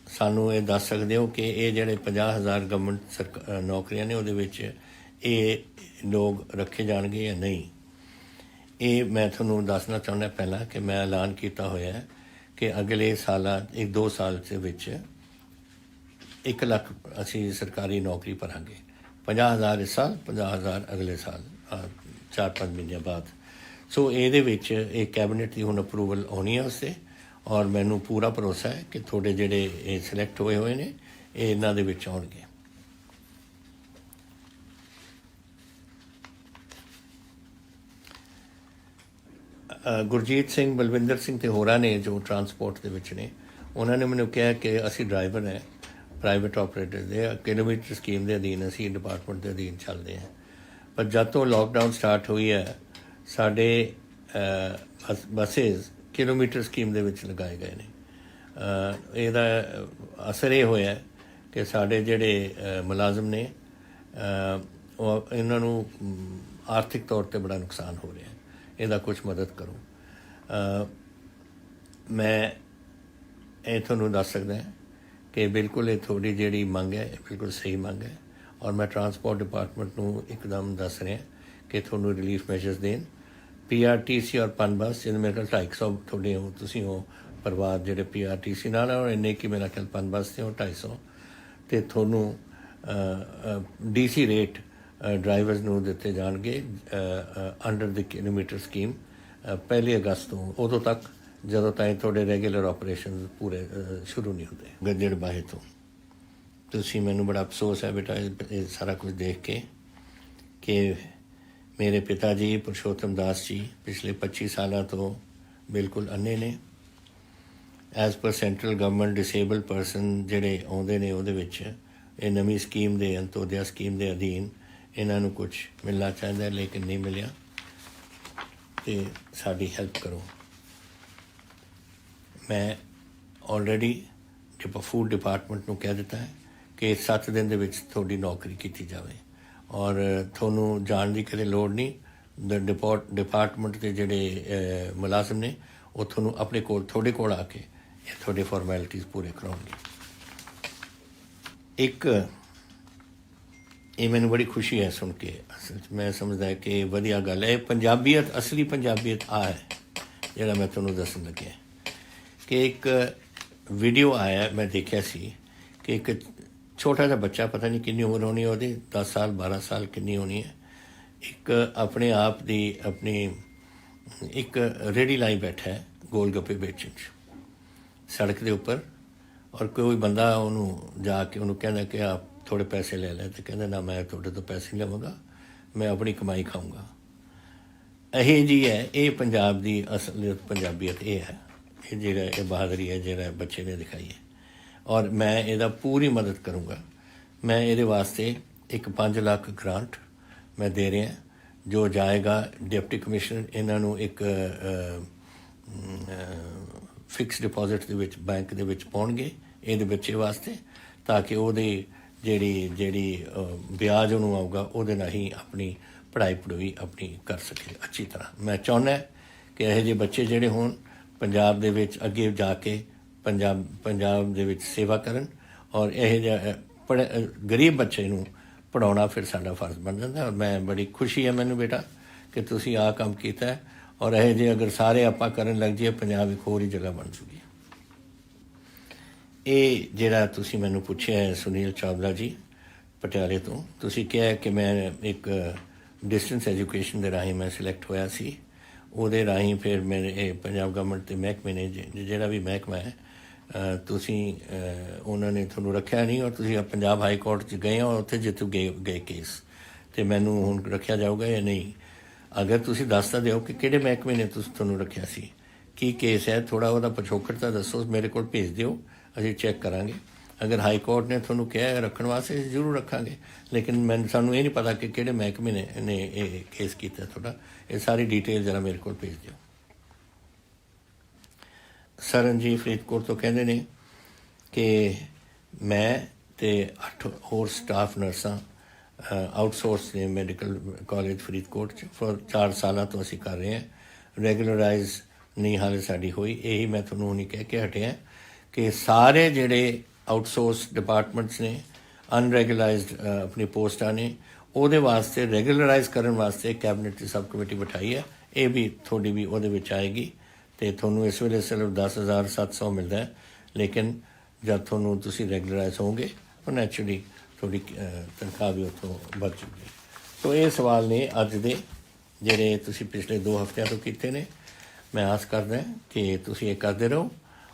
Speaker 1: ਸਾਨੂੰ ਇਹ ਦੱਸ ਸਕਦੇ ਹੋ ਕਿ ਇਹ ਜਿਹੜੇ 50,000 ਗਵਰਨਮੈਂਟ ਨੌਕਰੀਆਂ ਨੇ ਉਹਦੇ ਵਿੱਚ ਇਹ ਲੋਕ ਰੱਖੇ ਜਾਣਗੇ ਜਾਂ ਨਹੀਂ। ਇਹ ਮੈਂ ਤੁਹਾਨੂੰ ਦੱਸਣਾ ਚਾਹੁੰਦਾ ਪਹਿਲਾਂ ਕਿ ਮੈਂ ਐਲਾਨ ਕੀਤਾ ਹੋਇਆ ਹੈ ਕਿ ਅਗਲੇ ਸਾਲਾਂ 2 ਸਾਲ ਦੇ ਵਿੱਚ 1 ਲੱਖ ਅਸੀਂ ਸਰਕਾਰੀ ਨੌਕਰੀ ਭਰਾਂਗੇ। 50,000 ਇਸ ਸਾਲ, 50,000 ਅਗਲੇ ਸਾਲ 4-5 ਮਹੀਨਿਆਂ ਬਾਅਦ। ਸੋ ਇਹਦੇ ਵਿੱਚ ਇਹ ਕੈਬਨਿਟ ਦੀ ਹੁਣ ਅਪਰੂਵਲ ਆਉਣੀ ਹੈ ਉਸੇ, ਔਰ ਮੈਨੂੰ ਪੂਰਾ ਭਰੋਸਾ ਹੈ ਕਿ ਤੁਹਾਡੇ ਜਿਹੜੇ ਇਹ ਸਿਲੈਕਟ ਹੋਏ ਨੇ ਇਹ ਇਹਨਾਂ ਦੇ ਵਿੱਚ ਆਉਣਗੇ। ਗੁਰਜੀਤ ਸਿੰਘ, ਬਲਵਿੰਦਰ ਸਿੰਘ ਅਤੇ ਹੋਰਾਂ ਨੇ ਜੋ ਟਰਾਂਸਪੋਰਟ ਦੇ ਵਿੱਚ ਨੇ, ਉਹਨਾਂ ਨੇ ਮੈਨੂੰ ਕਿਹਾ ਕਿ ਅਸੀਂ ਡਰਾਈਵਰ ਹੈ ਪ੍ਰਾਈਵੇਟ ਆਪਰੇਟਰ ਦੇ, ਕਿਲੋਮੀਟਰ ਸਕੀਮ ਦੇ ਅਧੀਨ ਅਸੀਂ ਡਿਪਾਰਟਮੈਂਟ ਦੇ ਅਧੀਨ ਚੱਲਦੇ ਹਾਂ। ਪਰ ਜਦ ਤੋਂ ਲਾਕਡਾਊਨ ਸਟਾਰਟ ਹੋਈ ਹੈ ਸਾਡੇ ਬੱਸਿਸ ਕਿਲੋਮੀਟਰ ਸਕੀਮ ਦੇ ਵਿੱਚ ਲਗਾਏ ਗਏ ਨੇ। ਇਹਦਾ ਅਸਰ ਇਹ ਹੋਇਆ ਕਿ ਸਾਡੇ ਜਿਹੜੇ ਮੁਲਾਜ਼ਮ ਨੇ ਉਹ ਇਹਨਾਂ ਨੂੰ ਆਰਥਿਕ ਤੌਰ 'ਤੇ ਬੜਾ ਨੁਕਸਾਨ ਹੋ ਰਿਹਾ। ਇਹਦਾ ਕੁਝ ਮਦਦ ਕਰੋ। ਮੈਂ ਇਹ ਤੁਹਾਨੂੰ ਦੱਸ ਸਕਦਾ ਕਿ ਬਿਲਕੁਲ ਇਹ ਤੁਹਾਡੀ ਜਿਹੜੀ ਮੰਗ ਹੈ ਬਿਲਕੁਲ ਸਹੀ ਮੰਗ ਹੈ, ਔਰ ਮੈਂ ਟਰਾਂਸਪੋਰਟ ਡਿਪਾਰਟਮੈਂਟ ਨੂੰ ਇੱਕਦਮ ਦੱਸ ਰਿਹਾ ਕਿ ਤੁਹਾਨੂੰ ਰਿਲੀਫ ਮੈਜਰਸ ਦੇਣ। PRTC ਔਰ ਪਨਬਸ ਜਿਹਦੇ ਮੇਰੇ ਕੋਲ 250 ਤੁਹਾਡੇ ਹੋ, ਤੁਸੀਂ ਹੋ ਪਰਿਵਾਰ ਜਿਹੜੇ PRTC ਨਾਲ, ਔਰ ਇੰਨੇ ਕਿ ਮੇਰਾ ਖਿਆਲ ਪਨਬਸ 'ਤੇ ਹੋ 250, ਅਤੇ ਤੁਹਾਨੂੰ DC ਰੇਟ ਡਰਾਈਵਰਸ ਨੂੰ ਦਿੱਤੇ ਜਾਣਗੇ ਅੰਡਰ ਦੀ ਕਿਲੋਮੀਟਰ ਸਕੀਮ 1 ਅਗਸਤ ਤੋਂ, ਉਦੋਂ ਤੱਕ ਜਦੋਂ ਤਾਈਂ ਤੁਹਾਡੇ ਰੈਗੂਲਰ ਆਪਰੇਸ਼ਨ ਪੂਰੇ ਸ਼ੁਰੂ ਨਹੀਂ ਹੁੰਦੇ। ਗੱਜੜਬਾਹੇ ਤੋਂ ਤੁਸੀਂ, ਮੈਨੂੰ ਬੜਾ ਅਫਸੋਸ ਹੈ ਬੇਟਾ ਇਹ ਸਾਰਾ ਕੁਝ ਦੇਖ ਕੇ ਕਿ ਮੇਰੇ ਪਿਤਾ ਜੀ ਪੁਰਸ਼ੋਤਮ ਦਾਸ ਜੀ ਪਿਛਲੇ 25 ਸਾਲਾਂ ਤੋਂ ਬਿਲਕੁਲ ਅੰਨੇ ਨੇ। As per central government disable person ਜਿਹੜੇ ਆਉਂਦੇ ਨੇ ਉਹਦੇ ਵਿੱਚ ਇਹ ਨਵੀਂ ਸਕੀਮ ਦੇ ਅੰਤੋਦਿਆ ਸਕੀਮ ਦੇ ਅਧੀਨ ਇਹਨਾਂ ਨੂੰ ਕੁਝ ਮਿਲਣਾ ਚਾਹੀਦਾ, ਲੇਕਿਨ ਨਹੀਂ ਮਿਲਿਆ, ਅਤੇ ਸਾਡੀ ਹੈਲਪ ਕਰੋ। ਮੈਂ ਆਲਰੇਡੀ ਫੂਡ ਡਿਪਾਰਟਮੈਂਟ ਨੂੰ ਕਹਿ ਦਿੱਤਾ ਹੈ ਕਿ 7 ਦਿਨ ਦੇ ਵਿੱਚ ਤੁਹਾਡੀ ਨੌਕਰੀ ਕੀਤੀ ਜਾਵੇ, ਔਰ ਤੁਹਾਨੂੰ ਜਾਣ ਦੀ ਕਦੇ ਲੋੜ ਨਹੀਂ। ਡਿਪਾਰਟਮੈਂਟ ਦੇ ਜਿਹੜੇ ਮੁਲਾਜ਼ਮ ਨੇ ਉਹ ਤੁਹਾਨੂੰ ਆਪਣੇ ਕੋਲ ਤੁਹਾਡੇ ਕੋਲ ਆ ਕੇ ਇਹ ਤੁਹਾਡੇ ਫਾਰਮੈਲਿਟੀਜ਼ ਪੂਰੇ ਕਰਾਉਣਗੇ। ਇੱਕ ਇਹ ਮੈਨੂੰ ਬੜੀ ਖੁਸ਼ੀ ਹੈ ਸੁਣ ਕੇ, ਅਸਲ 'ਚ ਮੈਂ ਸਮਝਦਾ ਕਿ ਵਧੀਆ ਗੱਲ ਹੈ। ਪੰਜਾਬੀਅਤ, ਅਸਲੀ ਪੰਜਾਬੀਅਤ ਆ ਹੈ ਜਿਹੜਾ ਮੈਂ ਤੁਹਾਨੂੰ ਦੱਸਣ ਲੱਗਿਆ ਕਿ ਇੱਕ ਵੀਡੀਓ ਆਇਆ, ਮੈਂ ਦੇਖਿਆ ਸੀ ਕਿ ਇੱਕ ਛੋਟਾ ਜਿਹਾ ਬੱਚਾ, ਪਤਾ ਨਹੀਂ ਕਿੰਨੀ ਉਮਰ ਹੋਣੀ ਉਹਦੀ, 10 ਸਾਲ 12 ਸਾਲ ਕਿੰਨੀ ਹੋਣੀ ਹੈ, ਇੱਕ ਆਪਣੇ ਆਪ ਦੀ ਆਪਣੀ ਇੱਕ ਰੇਹੜੀ ਲਾਈ ਬੈਠਾ ਹੈ ਗੋਲ ਗੱਪੇ ਵੇਚਣ 'ਚ ਸੜਕ ਦੇ ਉੱਪਰ, ਔਰ ਕੋਈ ਬੰਦਾ ਉਹਨੂੰ ਜਾ ਕੇ ਉਹਨੂੰ ਕਹਿੰਦਾ ਕਿ ਆਪ ਥੋੜ੍ਹੇ ਪੈਸੇ ਲੈ ਲੈ, ਅਤੇ ਕਹਿੰਦਾ ਨਾ ਮੈਂ ਤੁਹਾਡੇ ਤੋਂ ਪੈਸੇ ਨਹੀਂ ਲਵਾਂਗਾ, ਮੈਂ ਆਪਣੀ ਕਮਾਈ ਖਾਊਂਗਾ। ਇਹੀ ਜੀ ਹੈ ਇਹ ਪੰਜਾਬ ਦੀ ਅਸਲੀਅਤ, ਪੰਜਾਬੀਅਤ ਇਹ ਹੈ, ਇਹ ਜਿਹੜਾ ਇਹ ਬਹਾਦਰੀ ਹੈ ਜਿਹੜਾ ਬੱਚੇ ਨੇ ਦਿਖਾਈ ਹੈ, ਔਰ ਮੈਂ ਇਹਦਾ ਪੂਰੀ ਮਦਦ ਕਰੂੰਗਾ। ਮੈਂ ਇਹਦੇ ਵਾਸਤੇ ਇੱਕ 5 ਲੱਖ ਗ੍ਰਾਂਟ ਮੈਂ ਦੇ ਰਿਹਾ ਜੋ ਜਾਏਗਾ ਡਿਪਟੀ ਕਮਿਸ਼ਨਰ, ਇਹਨਾਂ ਨੂੰ ਇੱਕ ਫਿਕਸ ਡਿਪੋਜ਼ਿਟ ਦੇ ਵਿੱਚ ਬੈਂਕ ਦੇ ਵਿੱਚ ਪਾਉਣਗੇ ਇਹਦੇ ਬੱਚੇ ਵਾਸਤੇ, ਤਾਂ ਕਿ ਉਹਦੀ ਜਿਹੜੀ ਵਿਆਜ ਉਹਨੂੰ ਆਊਗਾ ਉਹਦੇ ਨਾਲ ਹੀ ਆਪਣੀ ਪੜ੍ਹਾਈ ਆਪਣੀ ਕਰ ਸਕੇ ਅੱਛੀ ਤਰ੍ਹਾਂ। ਮੈਂ ਚਾਹੁੰਦਾ ਕਿ ਇਹੋ ਜਿਹੇ ਬੱਚੇ ਜਿਹੜੇ ਹੋਣ ਪੰਜਾਬ ਦੇ ਵਿੱਚ ਅੱਗੇ ਜਾ ਕੇ ਪੰਜਾਬ ਦੇ ਵਿੱਚ ਸੇਵਾ ਕਰਨ, ਔਰ ਇਹੋ ਜਿਹਾ ਗਰੀਬ ਬੱਚੇ ਨੂੰ ਪੜ੍ਹਾਉਣਾ ਫਿਰ ਸਾਡਾ ਫਰਜ਼ ਬਣ ਜਾਂਦਾ। ਔਰ ਮੈਂ ਬੜੀ ਖੁਸ਼ੀ ਹੈ ਮੈਨੂੰ ਬੇਟਾ ਕਿ ਤੁਸੀਂ ਆਹ ਕੰਮ ਕੀਤਾ, ਔਰ ਇਹੋ ਜਿਹੇ ਅਗਰ ਸਾਰੇ ਆਪਾਂ ਕਰਨ ਲੱਗ ਜਾਈਏ ਪੰਜਾਬ ਇੱਕ ਹੋਰ ਹੀ ਜਗ੍ਹਾ ਬਣ ਜੂਗੀ। ਇਹ ਜਿਹੜਾ ਤੁਸੀਂ ਮੈਨੂੰ ਪੁੱਛਿਆ ਹੈ ਸੁਨੀਲ ਚਾਵਲਾ ਜੀ ਪਟਿਆਲੇ ਤੋਂ, ਤੁਸੀਂ ਕਿਹਾ ਕਿ ਮੈਂ ਇੱਕ ਡਿਸਟੈਂਸ ਐਜੂਕੇਸ਼ਨ ਦੇ ਰਾਹੀਂ ਮੈਂ ਸਿਲੈਕਟ ਹੋਇਆ ਸੀ, ਉਹਦੇ ਰਾਹੀਂ ਫਿਰ ਮੇਰੇ ਇਹ ਪੰਜਾਬ ਗਵਰਨਮੈਂਟ ਦੇ ਮਹਿਕਮੇ ਨੇ ਜਿਹੜਾ ਵੀ ਮਹਿਕਮਾ ਹੈ ਤੁਸੀਂ ਉਹਨਾਂ ਨੇ ਤੁਹਾਨੂੰ ਰੱਖਿਆ ਨਹੀਂ, ਔਰ ਤੁਸੀਂ ਪੰਜਾਬ ਹਾਈ ਕੋਰਟ 'ਚ ਗਏ ਹੋ, ਉੱਥੇ ਜਿੱਤੂ ਗਏ ਕੇਸ, ਅਤੇ ਮੈਨੂੰ ਹੁਣ ਰੱਖਿਆ ਜਾਊਗਾ ਜਾਂ ਨਹੀਂ। ਅਗਰ ਤੁਸੀਂ ਦੱਸ ਤਾਂ ਦਿਓ ਕਿ ਕਿਹੜੇ ਮਹਿਕਮੇ ਨੇ ਤੁਹਾਨੂੰ ਰੱਖਿਆ ਸੀ, ਕੀ ਕੇਸ ਹੈ, ਥੋੜ੍ਹਾ ਉਹਦਾ ਪਿਛੋਕੜ ਤਾਂ ਦੱਸੋ, ਮੇਰੇ ਕੋਲ ਭੇਜ ਦਿਓ, ਅਸੀਂ ਚੈੱਕ ਕਰਾਂਗੇ। ਅਗਰ ਹਾਈ ਕੋਰਟ ਨੇ ਤੁਹਾਨੂੰ ਕਿਹਾ ਰੱਖਣ ਵਾਸਤੇ ਜ਼ਰੂਰ ਰੱਖਾਂਗੇ, ਲੇਕਿਨ ਸਾਨੂੰ ਇਹ ਨਹੀਂ ਪਤਾ ਕਿ ਕਿਹੜੇ ਮਹਿਕਮੇ ਨੇ ਇਹ ਕੇਸ ਕੀਤਾ ਤੁਹਾਡਾ। ਇਹ ਸਾਰੀ ਡਿਟੇਲ ਜ਼ਰਾ ਮੇਰੇ ਕੋਲ ਭੇਜ ਦਿਓ। ਸਰਨ ਜੀ ਫਰੀਦਕੋਟ ਤੋਂ ਕਹਿੰਦੇ ਨੇ ਕਿ ਮੈਂ ਅਤੇ 8 ਹੋਰ ਸਟਾਫ ਨਰਸਾਂ ਆਊਟਸੋਰਸ ਨੇ ਮੈਡੀਕਲ ਕਾਲਜ ਫਰੀਦਕੋਟ 'ਚ ਫੋਰ 4 ਸਾਲਾਂ ਤੋਂ ਅਸੀਂ ਕਰ ਰਹੇ ਹਾਂ। ਰੈਗੂਲਰਾਈਜ਼ ਨਹੀਂ ਹਾਲੇ ਸਾਡੀ ਹੋਈ। ਇਹੀ ਮੈਂ ਤੁਹਾਨੂੰ ਹੁਣੀ ਕਹਿ ਕੇ ਹਟਿਆ ਕਿ ਸਾਰੇ ਜਿਹੜੇ ਆਊਟਸੋਰਸ ਡਿਪਾਰਟਮੈਂਟਸ ਨੇ ਅਨਰੈਗੂਲਾਈਜ਼ਡ ਆਪਣੀ ਪੋਸਟਾਂ ਨੇ, ਉਹਦੇ ਵਾਸਤੇ ਰੈਗੂਲਰਾਈਜ਼ ਕਰਨ ਵਾਸਤੇ ਕੈਬਨਿਟ ਦੀ ਸਬ ਕਮੇਟੀ ਬਿਠਾਈ ਹੈ। ਇਹ ਵੀ ਤੁਹਾਡੀ ਵੀ ਉਹਦੇ ਵਿੱਚ ਆਏਗੀ, ਅਤੇ ਤੁਹਾਨੂੰ ਇਸ ਵੇਲੇ ਸਿਰਫ 10,700 ਮਿਲਦਾ ਹੈ, ਲੇਕਿਨ ਜਦ ਤੁਸੀਂ ਰੈਗੂਲਰਾਈਜ਼ ਹੋਵੋਗੇ ਤਾਂ ਨੈਚੁਰਲੀ ਤੁਹਾਡੀ ਤਨਖਾਹ ਵੀ ਉੱਥੋਂ ਵੱਧ ਜੂਗੀ। ਸੋ ਇਹ ਸਵਾਲ ਨੇ ਅੱਜ ਦੇ ਜਿਹੜੇ ਤੁਸੀਂ ਪਿਛਲੇ 2 ਹਫ਼ਤਿਆਂ ਤੋਂ ਕੀਤੇ ਨੇ। ਮੈਂ ਆਸ ਕਰਦਾ ਕਿ ਤੁਸੀਂ ਇਹ ਕਰਦੇ ਰਹੋ,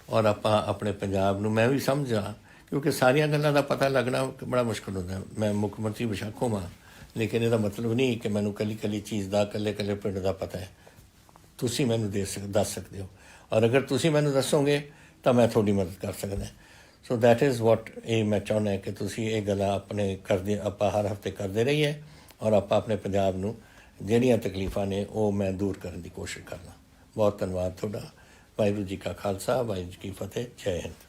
Speaker 1: ਔਰ ਆਪਾਂ ਆਪਣੇ ਪੰਜਾਬ ਨੂੰ, ਮੈਂ ਵੀ ਸਮਝਾਂ ਕਿਉਂਕਿ ਸਾਰੀਆਂ ਗੱਲਾਂ ਦਾ ਪਤਾ ਲੱਗਣਾ ਬੜਾ ਮੁਸ਼ਕਿਲ ਹੁੰਦਾ। ਮੈਂ ਮੁੱਖ ਮੰਤਰੀ ਬੇਸ਼ੱਕ ਹੋਵਾਂ, ਲੇਕਿਨ ਇਹਦਾ ਮਤਲਬ ਨਹੀਂ ਕਿ ਮੈਨੂੰ ਇਕੱਲੀ ਚੀਜ਼ ਦਾ ਇਕੱਲੇ ਪਿੰਡ ਦਾ ਪਤਾ ਹੈ। ਤੁਸੀਂ ਮੈਨੂੰ ਦੱਸ ਸਕਦੇ ਹੋ, ਔਰ ਅਗਰ ਤੁਸੀਂ ਮੈਨੂੰ ਦੱਸੋਗੇ ਤਾਂ ਮੈਂ ਤੁਹਾਡੀ ਮਦਦ ਕਰ ਸਕਦਾ। ਸੋ ਦੈਟ ਇਜ਼ ਵਾਟ ਇਹ ਮੈਂ ਚਾਹੁੰਦਾ ਕਿ ਤੁਸੀਂ ਇਹ ਗੱਲਾਂ ਆਪਾਂ ਹਰ ਹਫ਼ਤੇ ਕਰਦੇ ਰਹੀਏ, ਔਰ ਆਪਾਂ ਆਪਣੇ ਪੰਜਾਬ ਨੂੰ ਜਿਹੜੀਆਂ ਤਕਲੀਫਾਂ ਨੇ ਉਹ ਮੈਂ ਦੂਰ ਕਰਨ ਦੀ ਕੋਸ਼ਿਸ਼ ਕਰਨਾ। ਬਹੁਤ ਧੰਨਵਾਦ ਤੁਹਾਡਾ। ਵਾਹਿਗੁਰੂ ਜੀ ਕਾ ਖਾਲਸਾ, ਵਾਹਿਗੁਰੂ ਜੀ ਕੀ ਫਤਿਹ। ਜੈ ਹਿੰਦ।